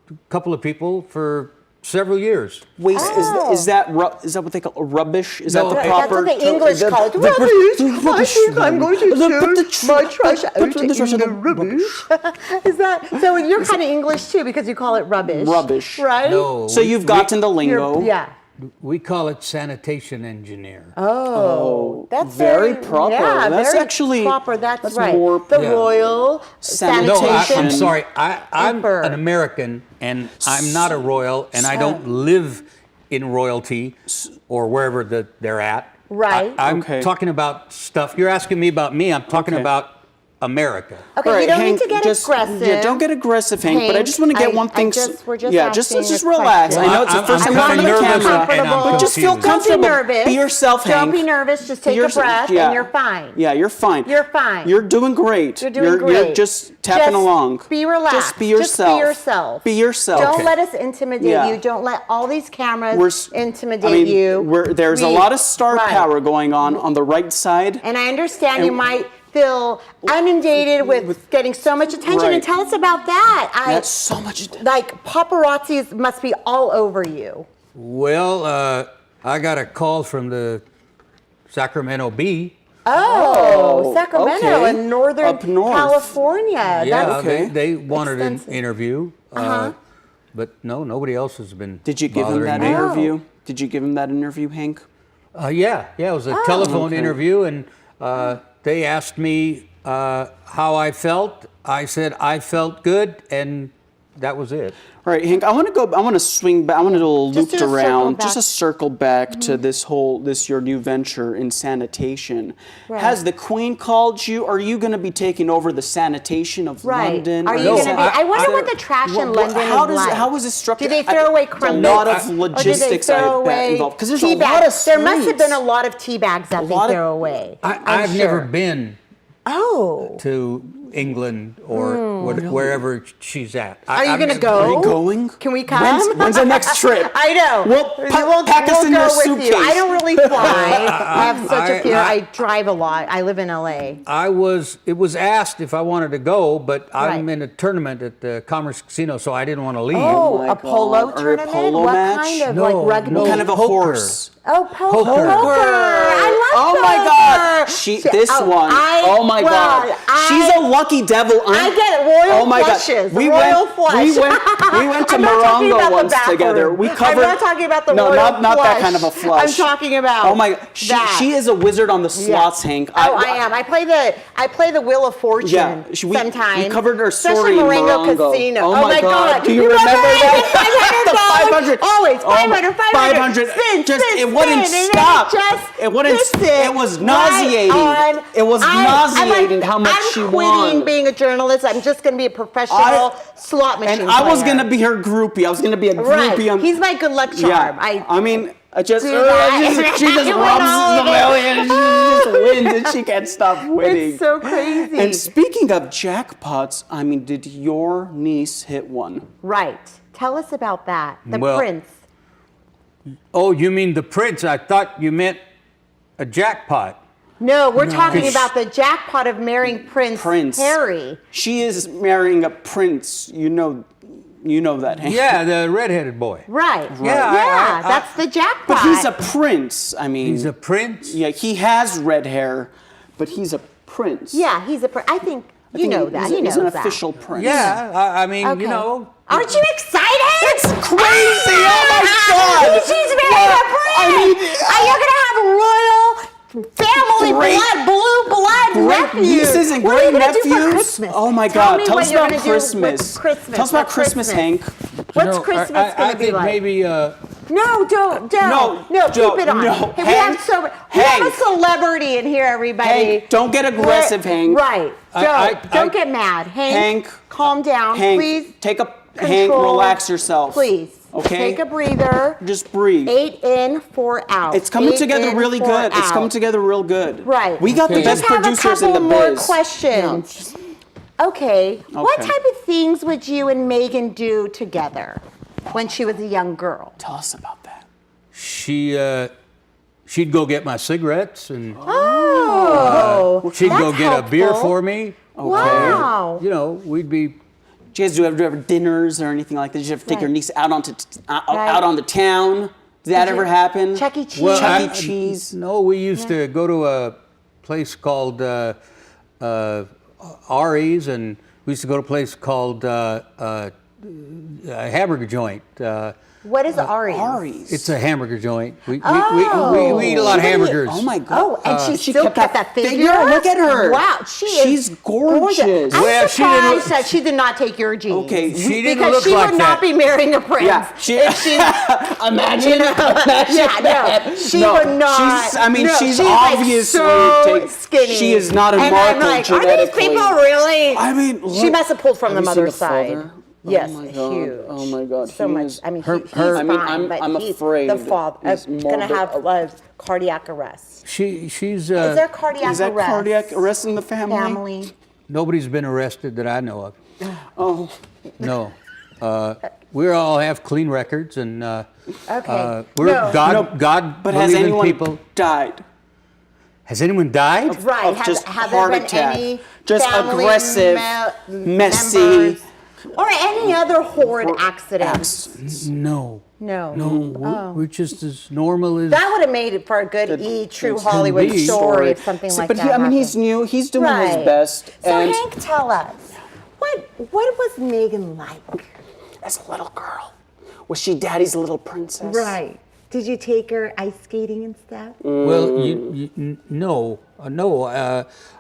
a couple of people for several years. Waste is that what they call rubbish? Is No, that the that's proper? what the English call it. Rubbish. I think I'm going to throw my trash out in the rubbish. Is that so? You're kind of English too because you call it rubbish. Rubbish. Right? No. So you've gotten the lingo. Yeah. We call it sanitation engineer. Oh, that's very proper. Yeah, That's very actually proper. That's right. more- The Yeah. royal Sanitation. sanitation. No, I'm sorry. I'm Emperor. an American, and I'm not a royal, and I don't live in royalty or wherever they're at. Right. I'm Okay. talking about stuff. You're asking me about me. I'm talking Okay. about America. Okay, All right, you don't Hank, need to get aggressive. Yeah, don't get aggressive, Hank. But I just want to get one thing. We're just yeah, asking let's just a relax. question. I know it's the I'm first time kinda on the nervous camera, and I'm but just feel confused. comfortable. Don't be nervous. Be yourself, Hank. Don't be nervous. Just take Be a yourself. breath Yeah. and you're fine. Yeah, you're fine. You're fine. You're doing great. You're doing great. You're just tapping Just along. Be relaxed. Just be yourself. Just be yourself. Be yourself. Don't Okay. let us intimidate Yeah. you. Don't let all these cameras intimidate I mean, you. there's a lot of star power going on the right side. And I understand And- you might feel inundated with getting so much attention. Right. And tell us about that. That's so much. Like paparazzi must be all over you. Well, I got a call from the Sacramento Bee. Oh, Sacramento okay. in Northern Up north. California. Yeah, That's they wanted extensive. an interview, but no, nobody else has been. Did you give him bothering that me. interview? Did you give him that interview, Hank? Yeah, it was a telephone Okay. interview, and they asked me how I felt. I said I felt good, and that was it. All right, Hank, I want to swing back. I want to do a little Just looped do a circle around, back. just a circle back to this your new venture in sanitation. Right. Has the Queen called you? Are you going to be taking over the sanitation of Right. London? Are you No, going to be? I wonder I- what the trash in Well, London how is does like. how is it structured? Do they throw away A crumbs? lot of Or do they logistics throw I bet away involved because there's tea a lot bags? of There must have streets. been a lot of tea bags that they lot of- throw away. I've I'm never sure. been Oh. to England or wherever she's at. Are you going to go? Are you going? Can we come? When's the next trip? I know. We'll pack us in go your with you. suitcase. I don't really fly. I have such a fear. I- I drive a lot. I live in LA. It was asked if I wanted to go, but I'm Right. in a tournament at the Commerce Casino, so I didn't want to leave. Oh, my a polo God. Or a tournament? polo What match? kind of No, like rugby? no. What kind of a Poker. horse? Oh, poker. Poker. I love Oh my poker. God! This one. Oh my God! She's a lucky devil. I get royal flushes. We royal went. flush. We went to I'm not talking Morongo about the once bathroom. together. We covered. I'm not talking about the no, royal not that flush. kind of a flush. I'm talking about. Oh my! that. She is a wizard on the slots, Hank. Oh, I am. I play the Wheel of Fortune Yeah, sometimes. we covered her Especially story in Marengo Morongo. Casino. Oh my God. Do you remember that? that? $500. Always $500. 500. It wouldn't stop. It wouldn't. It was nauseating. It was nauseating how much she won. I'm quitting being a journalist. I'm just going to be a professional slot machine And I was player. going to be her groupie. I was going to be a Right. groupie. He's my good luck charm. Yeah. I mean, she just Do that. she just You rubs win the all of million and she just wins and she can't stop winning. It's so crazy. And speaking of jackpots, I mean, did your niece hit one? Right. Tell us about that. The Well- prince. Oh, you mean the prince? I thought you meant a jackpot. No, we're talking about the jackpot of marrying Prince Harry. She is marrying a prince. You know that, Hank. Yeah, the redheaded boy. Right. Yeah, that's the jackpot. But he's a prince. I mean, he's a prince. Yeah, he has red hair, but he's a prince. Yeah, he's a prince. I think you know that. He's an official prince. Yeah, I mean, Okay. you know. Aren't you excited? It's crazy! Oh my God! She's marrying a prince. You're gonna have royal family blue blood nephews. Nieces and What are you great gonna do for nephews. Christmas? Oh my Tell God! me Tell what us you're about gonna do Christmas. with Christmas. Tell us about Christmas, Hank. What's Christmas gonna be think like? maybe. No, don't. No, keep it on. no. Hey, we have a celebrity in here, everybody. Hank, don't get aggressive, Hank. Right. Don't get mad. Hank, calm down, Hank, please. Hank, relax yourself. Please. Okay? Take a breather. Just breathe. 8 in, 4 out. It's coming 8 together in, really 4 good. It's out. coming together real good. Right. We got the best producers in the biz. I have a couple more questions. Okay. What type of things would you and Meghan do together when she was a young girl? Tell us about that. She'd go get my cigarettes and she'd go that's get a beer helpful. for me. Wow. You know, we'd be. Do you guys do ever dinners or anything like that? Did you ever take your niece out on the town? Did that ever happen? Chuck E. Cheese. Well, Chuck E. Cheese. No, we used to go to a place called Ari's, and we used to go to a place called a hamburger joint. What is Ari's? It's a hamburger joint. We eat a lot of hamburgers. Oh my God. Oh, and she still kept that figure? Look at her. Wow, She's gorgeous. I'm Well, surprised that she did not take your genes. Okay, she didn't because look she like would not that. be marrying a prince. Yeah, imagine. She would not. She's like obviously so skinny. She is not a and Markle I'm like, genetically. are these people really? I mean, she must have pulled from the have you seen mother's side. father? Yes, Oh my God. huge. Oh my God. So He much. is- I mean, her- he's her- I mean, fine, but I'm he's afraid the father. he's He's going to have cardiac arrest. She's. Is there cardiac Is that arrest? cardiac arrest in the family? Nobody's been arrested that I know of. Oh. No. We all have clean records, and Okay. we're God But has believing anyone people. died? Has anyone died? Right. Of just have heart there been attack. any Just family aggressive, messy. members or any other horrid accidents? No. No. We're just as normal as. That would have made it for a good true Hollywood be. story if something like But that he's happened. new. He's doing his Right. best. So and Hank, tell us, what was Meghan like? as a little girl, was she Daddy's little princess? Right. Did you take her ice skating and stuff? Well, no.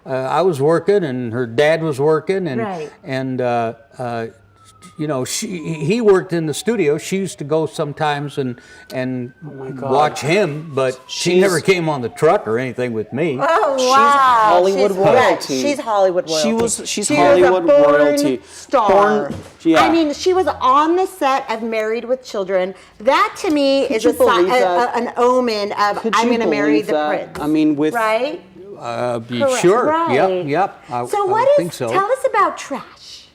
I was working, and her dad was working, and Right. you know, he worked in the studio. She used to go sometimes and watch him, but she never came on the truck or anything with me. Oh, She's wow. Hollywood She's royalty. She's Hollywood royalty. She's She Hollywood was a born royalty. Star. Yeah. I mean, she was on the set of Married with Children. That to me is you a believe that? an omen of Could I'm you going to marry believe the that? prince. I mean, with right? Correct. Sure. Right. Yep. I So think so. tell us about trash.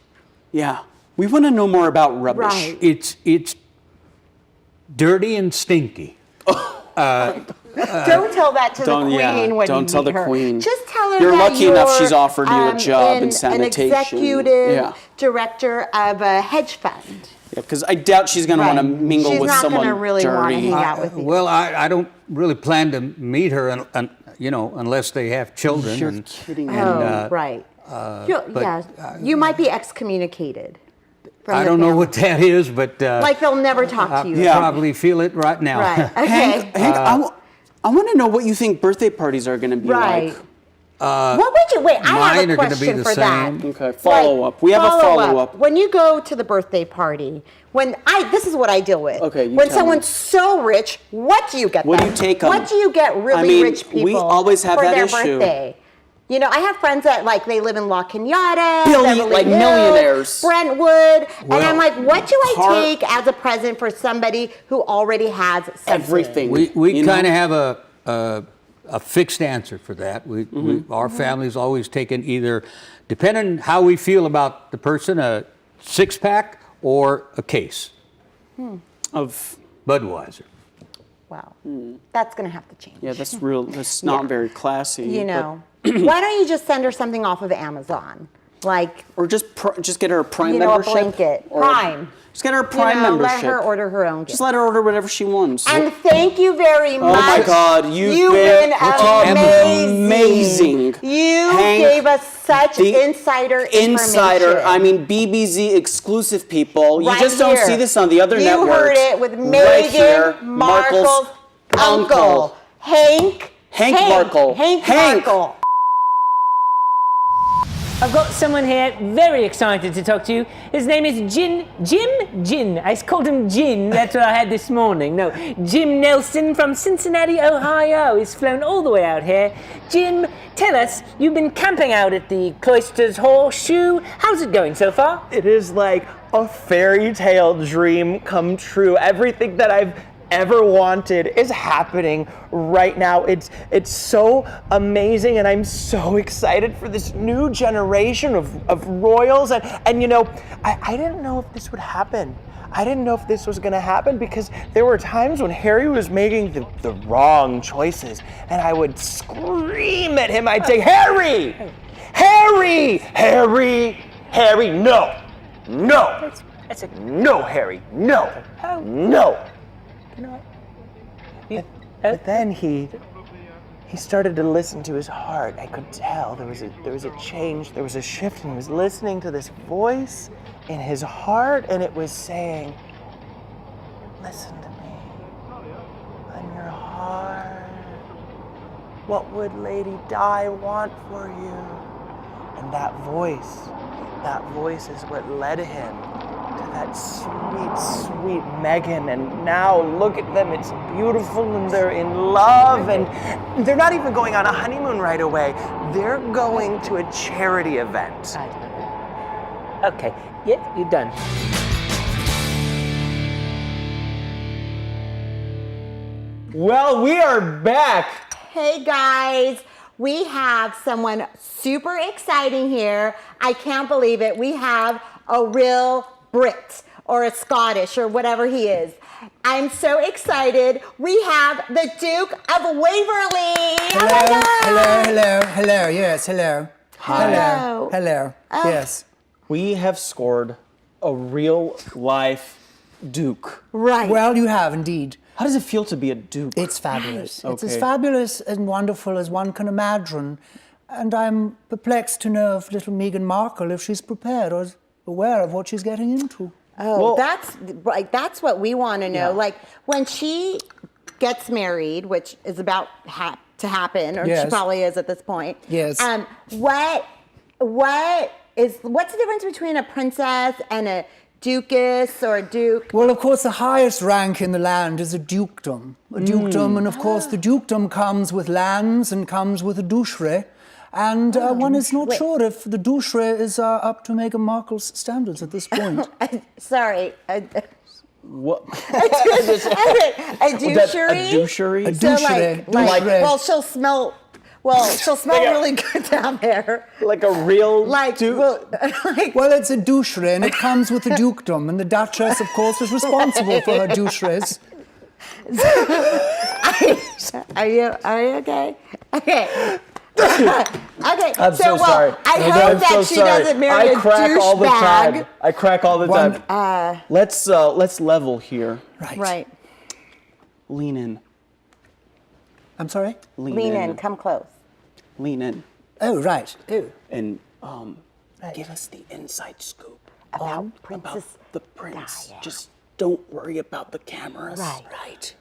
Yeah. We want to know more about rubbish. Right. It's dirty and stinky. Don't tell that to the queen when don't you tell meet the her. queen. Just tell her You're that lucky enough you're, she's offered you a job in sanitation. An executive Yeah. director of a hedge fund. Yeah, because I doubt she's going to want to mingle She's with not someone gonna really dirty. wanna hang out with you. Well, I don't really plan to meet her, unless they have children. You're kidding me. Right. but, you might be excommunicated. from I the don't know family. what that is, but Like they'll never talk to you. I probably feel it right now. Right. Okay. Hank, I want to know what you think birthday parties are going to be Right. like. What would you wait? I mine have a are gonna be question the for same. that. Okay, follow-up. We have a follow-up. When you go to the birthday party, this is what I deal with. Okay, you when tell someone's me. so rich, what do you get What do them? you take 'em? What do you get really I mean, rich people we always have for that their issue. birthday? You know, I have friends that they live in La Canyada, Like Beverly Hills, millionaires. Brentwood, and Well, I'm like, what do I car- take as a present for somebody who already has something? Everything. We you know? kind of have a fixed answer for that. Our family's always taken either, depending on how we feel about the person, a 6-pack or a case of Budweiser. Well, that's going to have to change. Yeah, that's not very classy. You know. Why don't you just send her something off of Amazon? Like, or just get her a Prime a membership. blanket. Prime. Just get her a Prime membership. Let her order her own gift. Just let her order whatever she wants. And thank you very much. Oh my God, you've been amazing. You gave us such insider information. I mean, BBZ exclusive people. You Right just don't here. see this on the other networks. You heard it with Meghan Right here, Markle's uncle, Hank Markle. Hank Markle. I've got someone here very excited to talk to you. His name is Jim. I called him Jin, that's what I had this morning. No, Jim Nelson from Cincinnati, Ohio. He's flown all the way out here. Jim, tell us, you've been camping out at the Cloisters Horseshoe. How's it going so far? It is like a fairy tale dream come true. Everything that I've ever wanted is happening right now. It's so amazing, and I'm so excited for this new generation of royals. And you know, I didn't know if this would happen. I didn't know if this was gonna happen because there were times when Harry was making the wrong choices, and I would scream at him. I'd say, Harry, no. That's a No, Harry, no. No. You know what? But then he started to listen to his heart. I could tell there was a change, there was a shift, and he was listening to this voice in his heart, and it was saying, listen to me. I'm your heart. What would Lady Di want for you? And that voice is what led him to that sweet Meghan, and now look at them, it's beautiful, and they're in love, and they're not even going on a honeymoon right away. They're going to a charity event. Okay, yeah, you're done. Well, we are back. Hey guys, we have someone super exciting here. I can't believe it. We have a real Brit or a Scottish or whatever he is. I'm so excited. We have the Duke of Waverly. Hello. Yes, hello. Hello. Hello. Yes. We have scored a real life Duke. Right. Well, you have indeed. How does it feel to be a Duke? It's fabulous. Right. It's as Okay. fabulous and wonderful as one can imagine. And I'm perplexed to know if little Meghan Markle, if she's prepared or aware of what she's getting into. Oh, that's what we want to know. Yeah. Like when she gets married, which is about to happen, or yes. she probably is at this point. Yes. What's the difference between a princess and a duchess or a duke? Well, of course, the highest rank in the land is a dukedom. And of course, the dukedom comes with lands and comes with a douchery. And one is not sure if the douchery is up to Meghan Markle's standards at this point. Sorry. What? A douchery? A douchery? A douchery. Well, she'll smell really good down there. Like a real duke? Well, it's a douchery, and it comes with the dukedom, and the Duchess, of course, is responsible for her doucheries. Are you okay? Okay. Okay. I'm so sorry. I hope that she doesn't marry a douchebag. I crack all the time. Let's level here. Right. Lean in. I'm sorry? Lean in. Come close. Lean in. Oh, right. Oh. And give us the inside scoop about the prince. Diana. Just don't worry about the cameras. Right.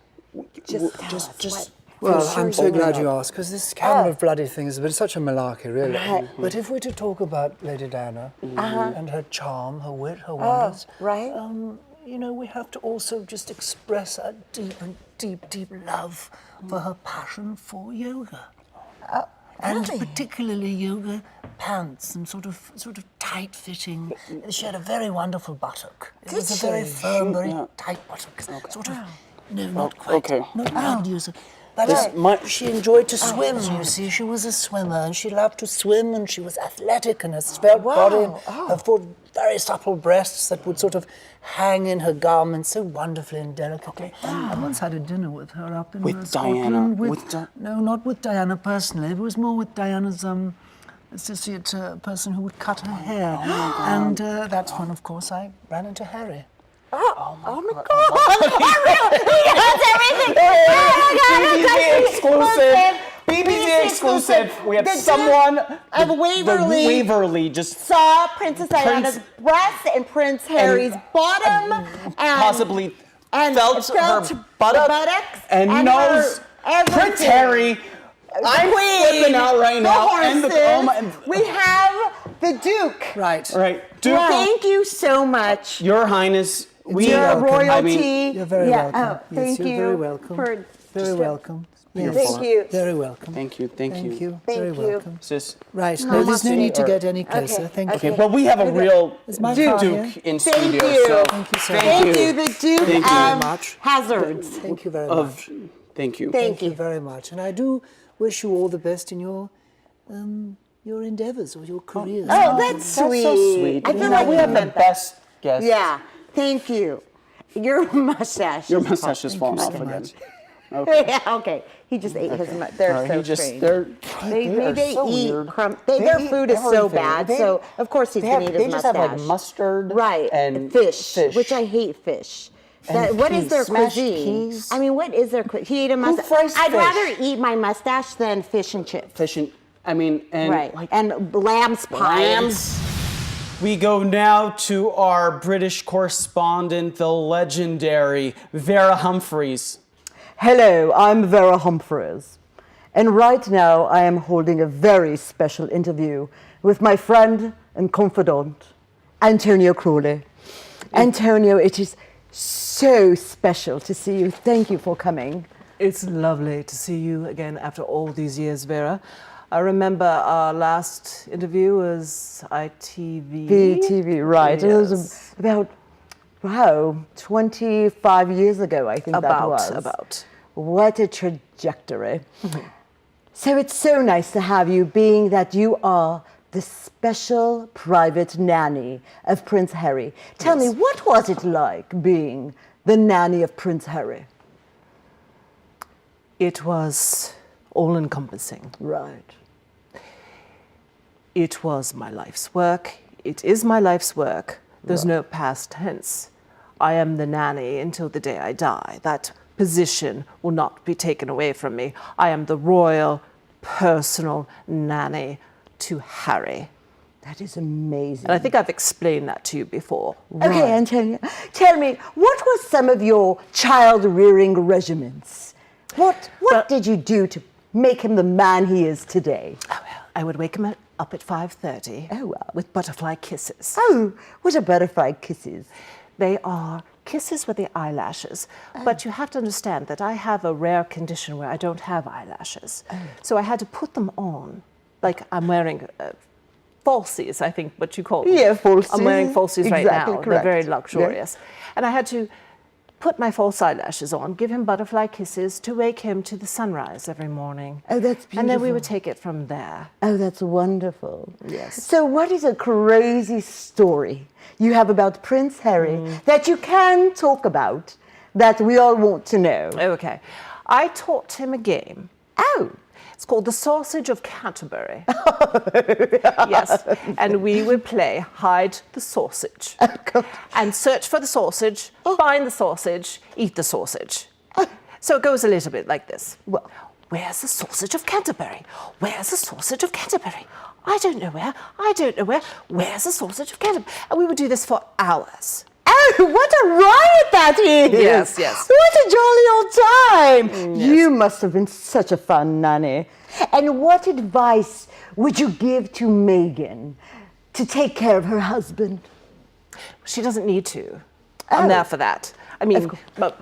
Just. Well, I'm so glad you asked, because this camera bloody thing is such a malarkey, really. Right. But if we're to talk about Lady Diana and her charm, her wit, her wonders, right. We have to also just express a deep love for her passion for yoga. And particularly yoga pants and sort of tight-fitting. She had a very wonderful buttock. It was a very firm, very tight buttock. Okay. No, not quite. Okay. Not grandiose. She enjoyed to swim, you see. She was a swimmer, and she loved to swim, and she was athletic, and her svelte body, her full, very supple breasts that would sort of hang in her garments so wonderfully and delicately. I once had a dinner with her up in Scotland. No, not with Diana personally. It was more with Diana's associate person who would cut her hair. And that's when, of course, I ran into Harry. Oh my God! BBZ exclusive. BBZ exclusive. We have someone of Waverly just saw Princess Diana's breasts and Prince Harry's bottom, and possibly felt her buttocks and and knows Prince Harry. I'm flipping out right now. We have the Duke. Right. Duke. Thank you so much. Your Highness. You're royalty. You're very welcome. Oh, thank you're you. very welcome. Very welcome. Yes. Thank you. Very welcome. Thank you. Very Thank you. welcome. Sis. Right. No, there's no need to get any closer. Thank you. Okay, but we have a real Duke in studio. So thank you so much. Thank you, the Duke of Hazards. Thank you very much. Thank you. Thank you very much. And I do wish you all the best in your endeavors or your careers. Oh, that's sweet. So sweet. I feel like we have the best guests. Yeah. Thank you. Your mustache. Your mustache is falling off again. Okay. Yeah, okay. He just ate his mustache. They're so strange. They so eat weird. their food is so bad. So of course he's gonna eat his mustache. They just have like mustard, right? And fish, which I hate fish. What is their cuisine? Peas. I mean, what is their cuisine? He ate a mustache. I'd rather eat my mustache than fish and chips. And lamb's pies. We go now to our British correspondent, the legendary Vera Humphreys. Hello, I'm Vera Humphreys. And right now I am holding a very special interview with my friend and confidant, Antonio Crowley. Antonio, it is so special to see you. Thank you for coming. It's lovely to see you again after all these years, Vera. I remember our last interview was ITV. VTV, right. Yes. It was about, 25 years ago, I think that was. About. What a trajectory. So it's so nice to have you, being that you are the special private nanny of Prince Harry. Tell me, what was it like being the nanny of Prince Harry? It was all-encompassing. Right. It was my life's work. It is my life's work. There's no past tense. I am the nanny until the day I die. That position will not be taken away from me. I am the royal, personal nanny to Harry. That is amazing. And I think I've explained that to you before. Okay, Antonia, tell me, what was some of your child-rearing regimens? What did you do to make him the man he is today? Oh, well, I would wake him up at 5:30. Oh, well. With butterfly kisses. Oh, what are butterfly kisses? They are kisses with the eyelashes. But you have to understand that I have a rare condition where I don't have eyelashes. So I had to put them on. Like I'm wearing falsies, I think what you call them. Yeah, falsies. I'm wearing falsies right now. Correct. They're very luxurious. Yeah. And I had to put my false eyelashes on, give him butterfly kisses to wake him to the sunrise every morning. Oh, that's beautiful. And then we would take it from there. Oh, that's wonderful. Yes. So what is a crazy story you have about Prince Harry that you can talk about that we all want to know? Okay. I taught him a game. Oh. It's called the Sausage of Canterbury. Yes. And we would play hide the sausage. And search for the sausage, find the sausage, eat the sausage. So it goes a little bit like this. Well, where's the sausage of Canterbury? Where's the sausage of Canterbury? I don't know where. I don't know where. Where's the sausage of Canterbury? And we would do this for hours. Oh, what a riot that is! Yes, yes. What a jolly old time! Yes. You must have been such a fun nanny. And what advice would you give to Meghan to take care of her husband? She doesn't need to. I'm there for that. I mean, but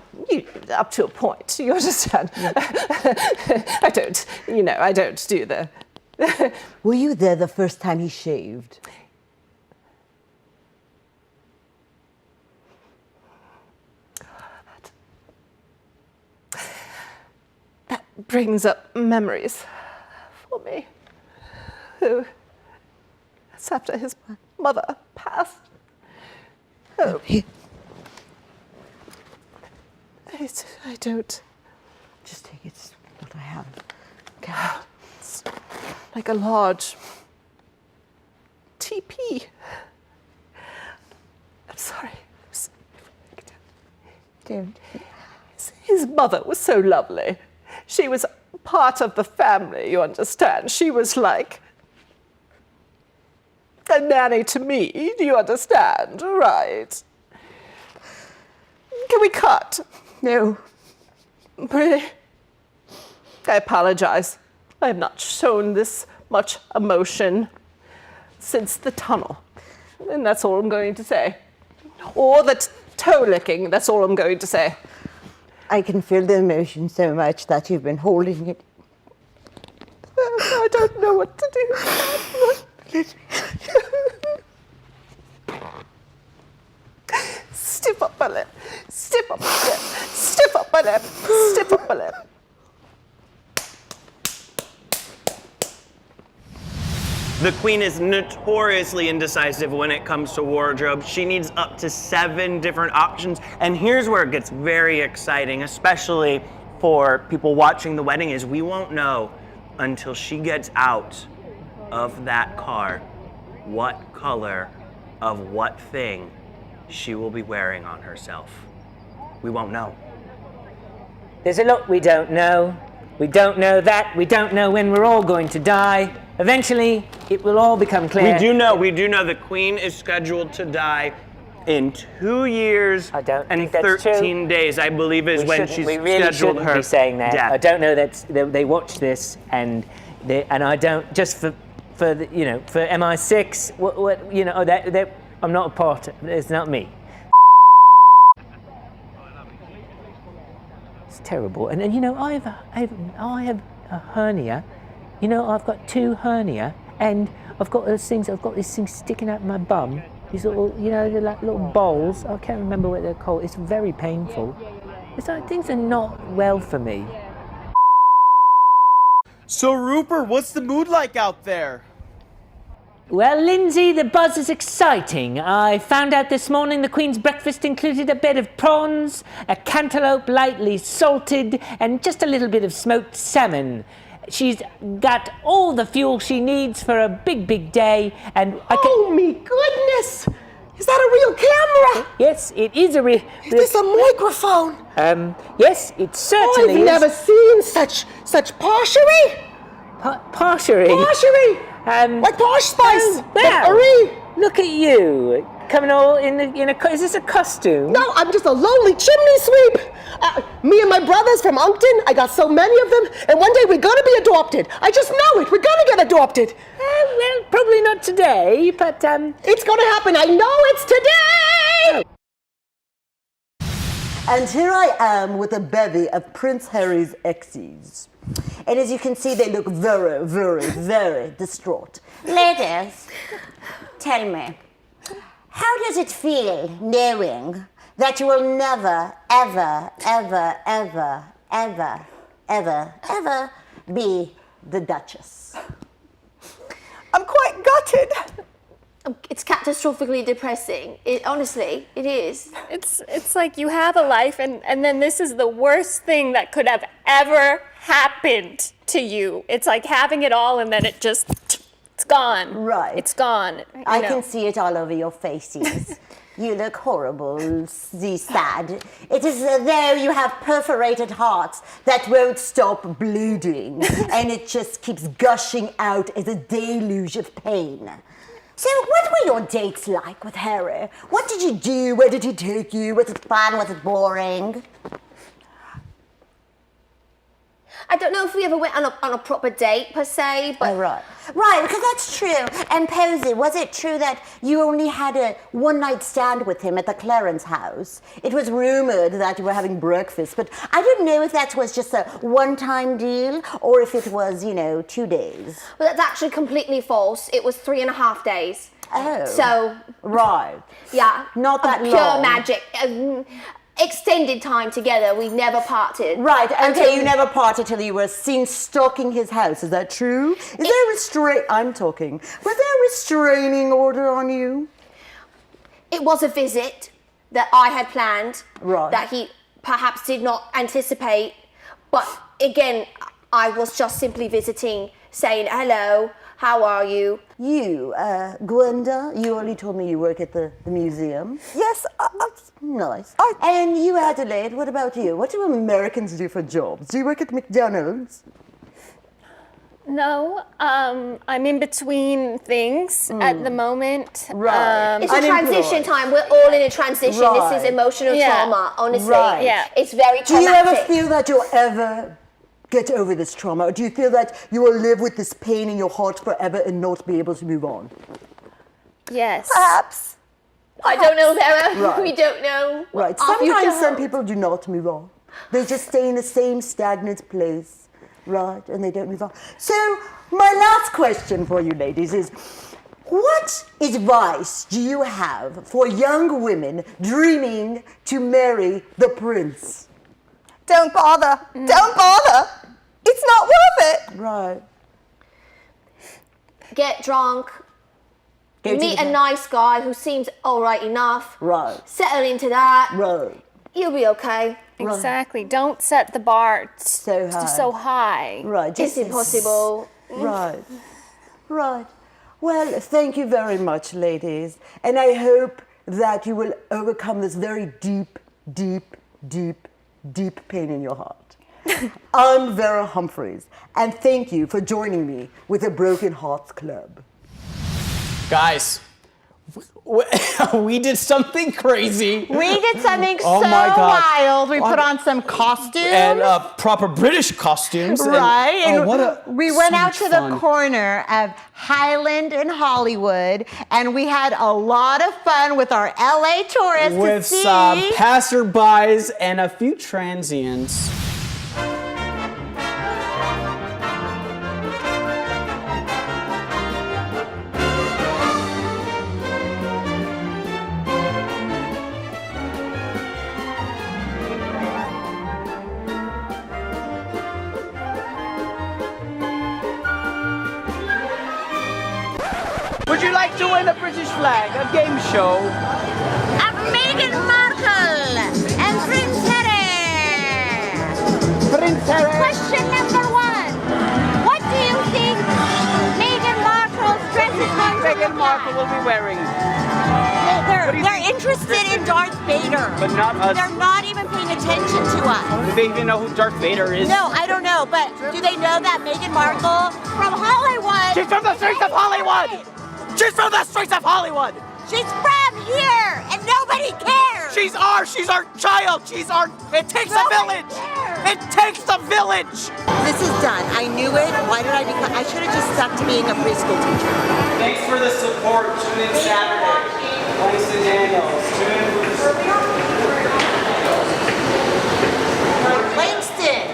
up to a point, you understand? I don't do the... Were you there the first time he shaved? brings up memories for me. It's after his mother passed. Oh. I don't. Just take it, what I have. It's like a large TP. I'm sorry. His mother was so lovely. She was part of the family, you understand. She was like a nanny to me, do you understand? Right. Can we cut? No. Really? I apologize. I have not shown this much emotion since the tunnel. And that's all I'm going to say. Or the toe licking, that's all I'm going to say. I can feel the emotion so much that you've been holding it. I don't know what to do. Stiff up my lip, stiff up my lip, stiff up my lip, stiff up my lip. The Queen is notoriously indecisive when it comes to wardrobe. She needs up to 7 different options. And here's where it gets very exciting, especially for people watching the wedding, is we won't know until she gets out of that car what color of what thing she will be wearing on herself. We won't know. There's a lot we don't know. We don't know that. We don't know when we're all going to die. Eventually, it will all become clear. We do know the Queen is scheduled to die in 2 years and 13 days, I believe, is when she's we really scheduled shouldn't her be saying that. death. I don't know that they watch this and I don't, just for the, you know, for MI6, what you know, that I'm not a part of, it's not me. It's terrible. And you know, I have a hernia. You know, I've got 2 hernia, and I've got these things sticking out my bum. These little, you know, they're like little balls. I can't remember what they're called. It's very painful. It's like things are not well for me. So Rupert, what's the mood like out there? Well, Lindsay, the buzz is exciting. I found out this morning the Queen's breakfast included a bed of prawns, a cantaloupe lightly salted, and just a little bit of smoked salmon. She's got all the fuel she needs for a big, big day, and Oh, me goodness! Is that a real camera? Yes, it is a real... Is this a microphone? Yes, it certainly I've is. never seen such poshery. Poshery? Poshery! Like Posh Spice! Wow. Look at you, coming all in a... Is this a costume? No, I'm just a lowly chimney sweep. Me and my brothers from Uncton, I got so many of them, and one day we're gonna be adopted. I just know it. We're gonna get adopted. Well, probably not today, but it's gonna happen. I know it's today. And here I am with a bevy of Prince Harry's exes. And as you can see, they look very, very, very distraught. Ladies, tell me, how does it feel knowing that you will never, ever, ever, ever, ever, ever, ever be the Duchess? I'm quite gutted. It's catastrophically depressing. Honestly, it is. It's like you have a life and then this is the worst thing that could have ever happened to you. It's like having it all and then it's gone. Right. It's gone. I can see it all over your faces. You look horrible, sad. It is as though you have perforated hearts that won't stop bleeding, and it just keeps gushing out as a deluge of pain. So what were your dates like with Harry? What did you do? Where did he take you? Was it fun? Was it boring? I don't know if we ever went on a proper date per se, but Right, because that's true. And Posey, was it true that you only had a one-night stand with him at the Clarence house? It was rumored that you were having breakfast, but I didn't know if that was just a one-time deal or if it was, 2 days. Well, that's actually completely false. It was 3.5 days. Oh. So. Right. Yeah. Not that pure long. magic. extended time together. We never parted. Right, until you never parted till you were seen stalking his house. Is that true? Was there a restraining order on you? It was a visit that I had planned, right, that he perhaps did not anticipate. But again, I was just simply visiting, saying hello, how are you? You, Gwenda, you only told me you work at the museum. Yes, nice. And you, Adelaide, what about you? What do Americans do for jobs? Do you work at McDonald's? No, I'm in between things at the moment. Right. It's a transition time. We're all in a transition. Right. This is emotional trauma, honestly. Right. Yeah. It's very traumatic. Do you ever feel that you'll ever get over this trauma? Or do you feel that you will live with this pain in your heart forever and not be able to move on? Yes. Perhaps. I don't know, Vera. Right. We don't know. Right. Our future Sometimes some holds. people do not move on. They just stay in the same stagnant place. Right, and they don't move on. So, my last question for you ladies is, what advice do you have for young women dreaming to marry the prince? Don't bother. Don't bother. It's not worth it. Right. Get drunk. Go to Meet the a nice guy who seems all right enough. Right. Settle into that. Right. You'll be okay. Exactly. Don't set the bar so high. So high. Right. It's impossible. Right. Right. Well, thank you very much, ladies. And I hope that you will overcome this very deep, deep, deep, deep pain in your heart. I'm Vera Humphreys, and thank you for joining me with the Broken Hearts Club. Guys, we did something crazy. We did something Oh so my God. wild. We put on some costumes. And proper British costumes. Right. And, we went so out much to fun. the corner of Highland and Hollywood, and we had a lot of fun with our LA tourists With to see. some passerbys and a few transients. Would you like to win a British flag, a game show? Meghan Markle and Prince Harry. Prince Harry. Question number 1. What do you think Meghan Markle's dress is going to Meghan look Markle like? will be wearing. They're interested in Darth Vader. But not us. They're not even paying attention to us. Do they even know who Darth Vader is? No, I don't know, but do they know that Meghan Markle from Hollywood? She's from the streets of Hollywood! She's from the streets of Hollywood! She's from here, and nobody cares! She's our child! It takes a village! It takes a village! This is done. I knew it. Why did I become? I should have just stuck to being a preschool teacher. Thanks for the support. Tune in Saturday. Langston Daniels. Tune in for Langston.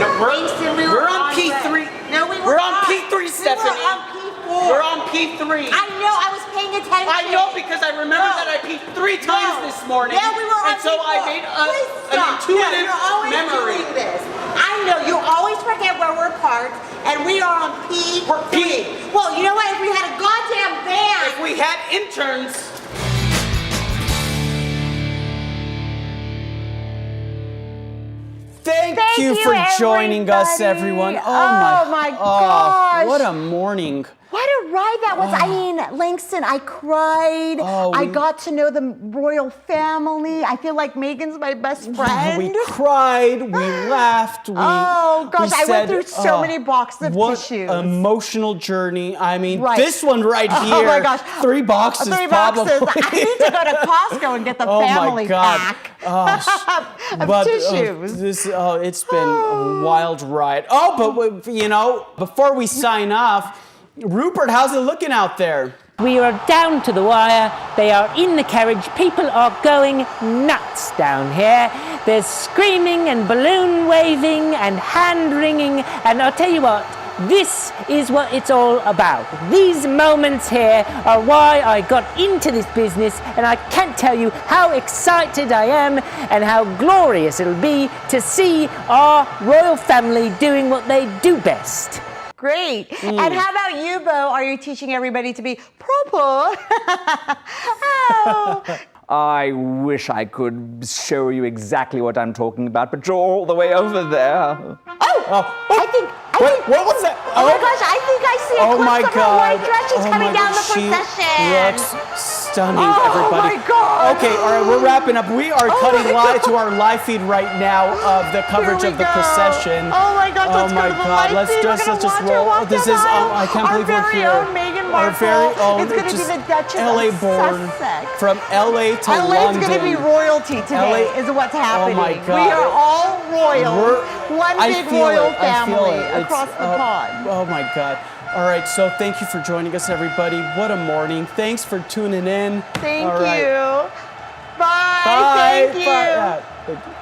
No, Langston, we were on P3. No, we were We're on not. P3, Stephanie. We were on P4. We're on P3. I know. I was paying attention. I know because I remember that I peed 3 times this morning. Yeah, we were on And so P4. I made Please an stop. intuitive You're always memory. doing this. I know. You always forget where we're parked, and we are on P3. We're P. Well, you know what? If we had a goddamn van. If we had interns. Thank you for joining us, everyone. Oh my gosh. What a morning. What a ride that was. I mean, Langston, I cried. I got to know the royal family. I feel like Meghan's my best friend. We cried, we laughed, we Oh gosh, we I went said, through so many boxes of what tissues. Emotional journey. I mean, Right. this one right here. Oh my gosh. 3 boxes, 3 probably. boxes. I need to go to Costco and get the Oh my family God. pack But tissues. it's been a wild ride. Oh, but before we sign off, Rupert, how's it looking out there? We are down to the wire. They are in the carriage. People are going nuts down here. There's screaming and balloon waving and hand wringing. And I'll tell you what, This is what it's all about. These moments here are why I got into this business, and I can't tell you how excited I am and how glorious it'll be to see our royal family doing what they do best. Great. And how about you, Beau? Are you teaching everybody to be proper? Oh. I wish I could show you exactly what I'm talking about, but you're all the way over there. I think. What was that? Oh my gosh, I think I see a Oh my clip from her God. white dress. She's Oh coming my down the God, she procession. looks stunning, Oh everybody. my God. Okay, all right, we're wrapping up. We are cutting live to our live feed right now of the coverage of the procession. Oh my God, let's go to the live Let's feed. just We're let's gonna just watch her roll. walk This down is the aisle. I can't believe Our we're very here. own Meghan Our Markle. very own. It's gonna be the Duchess LA of born. Sussex. From LA to LA's London. gonna be royalty today, is what's happening. Oh my God. We are all royal. One big royal family across the pond. Oh my God. All right, so thank you for joining us, everybody. What a morning. Thanks for tuning in. Thank All right. you. Bye. Bye. Thank you. Bye. Yeah.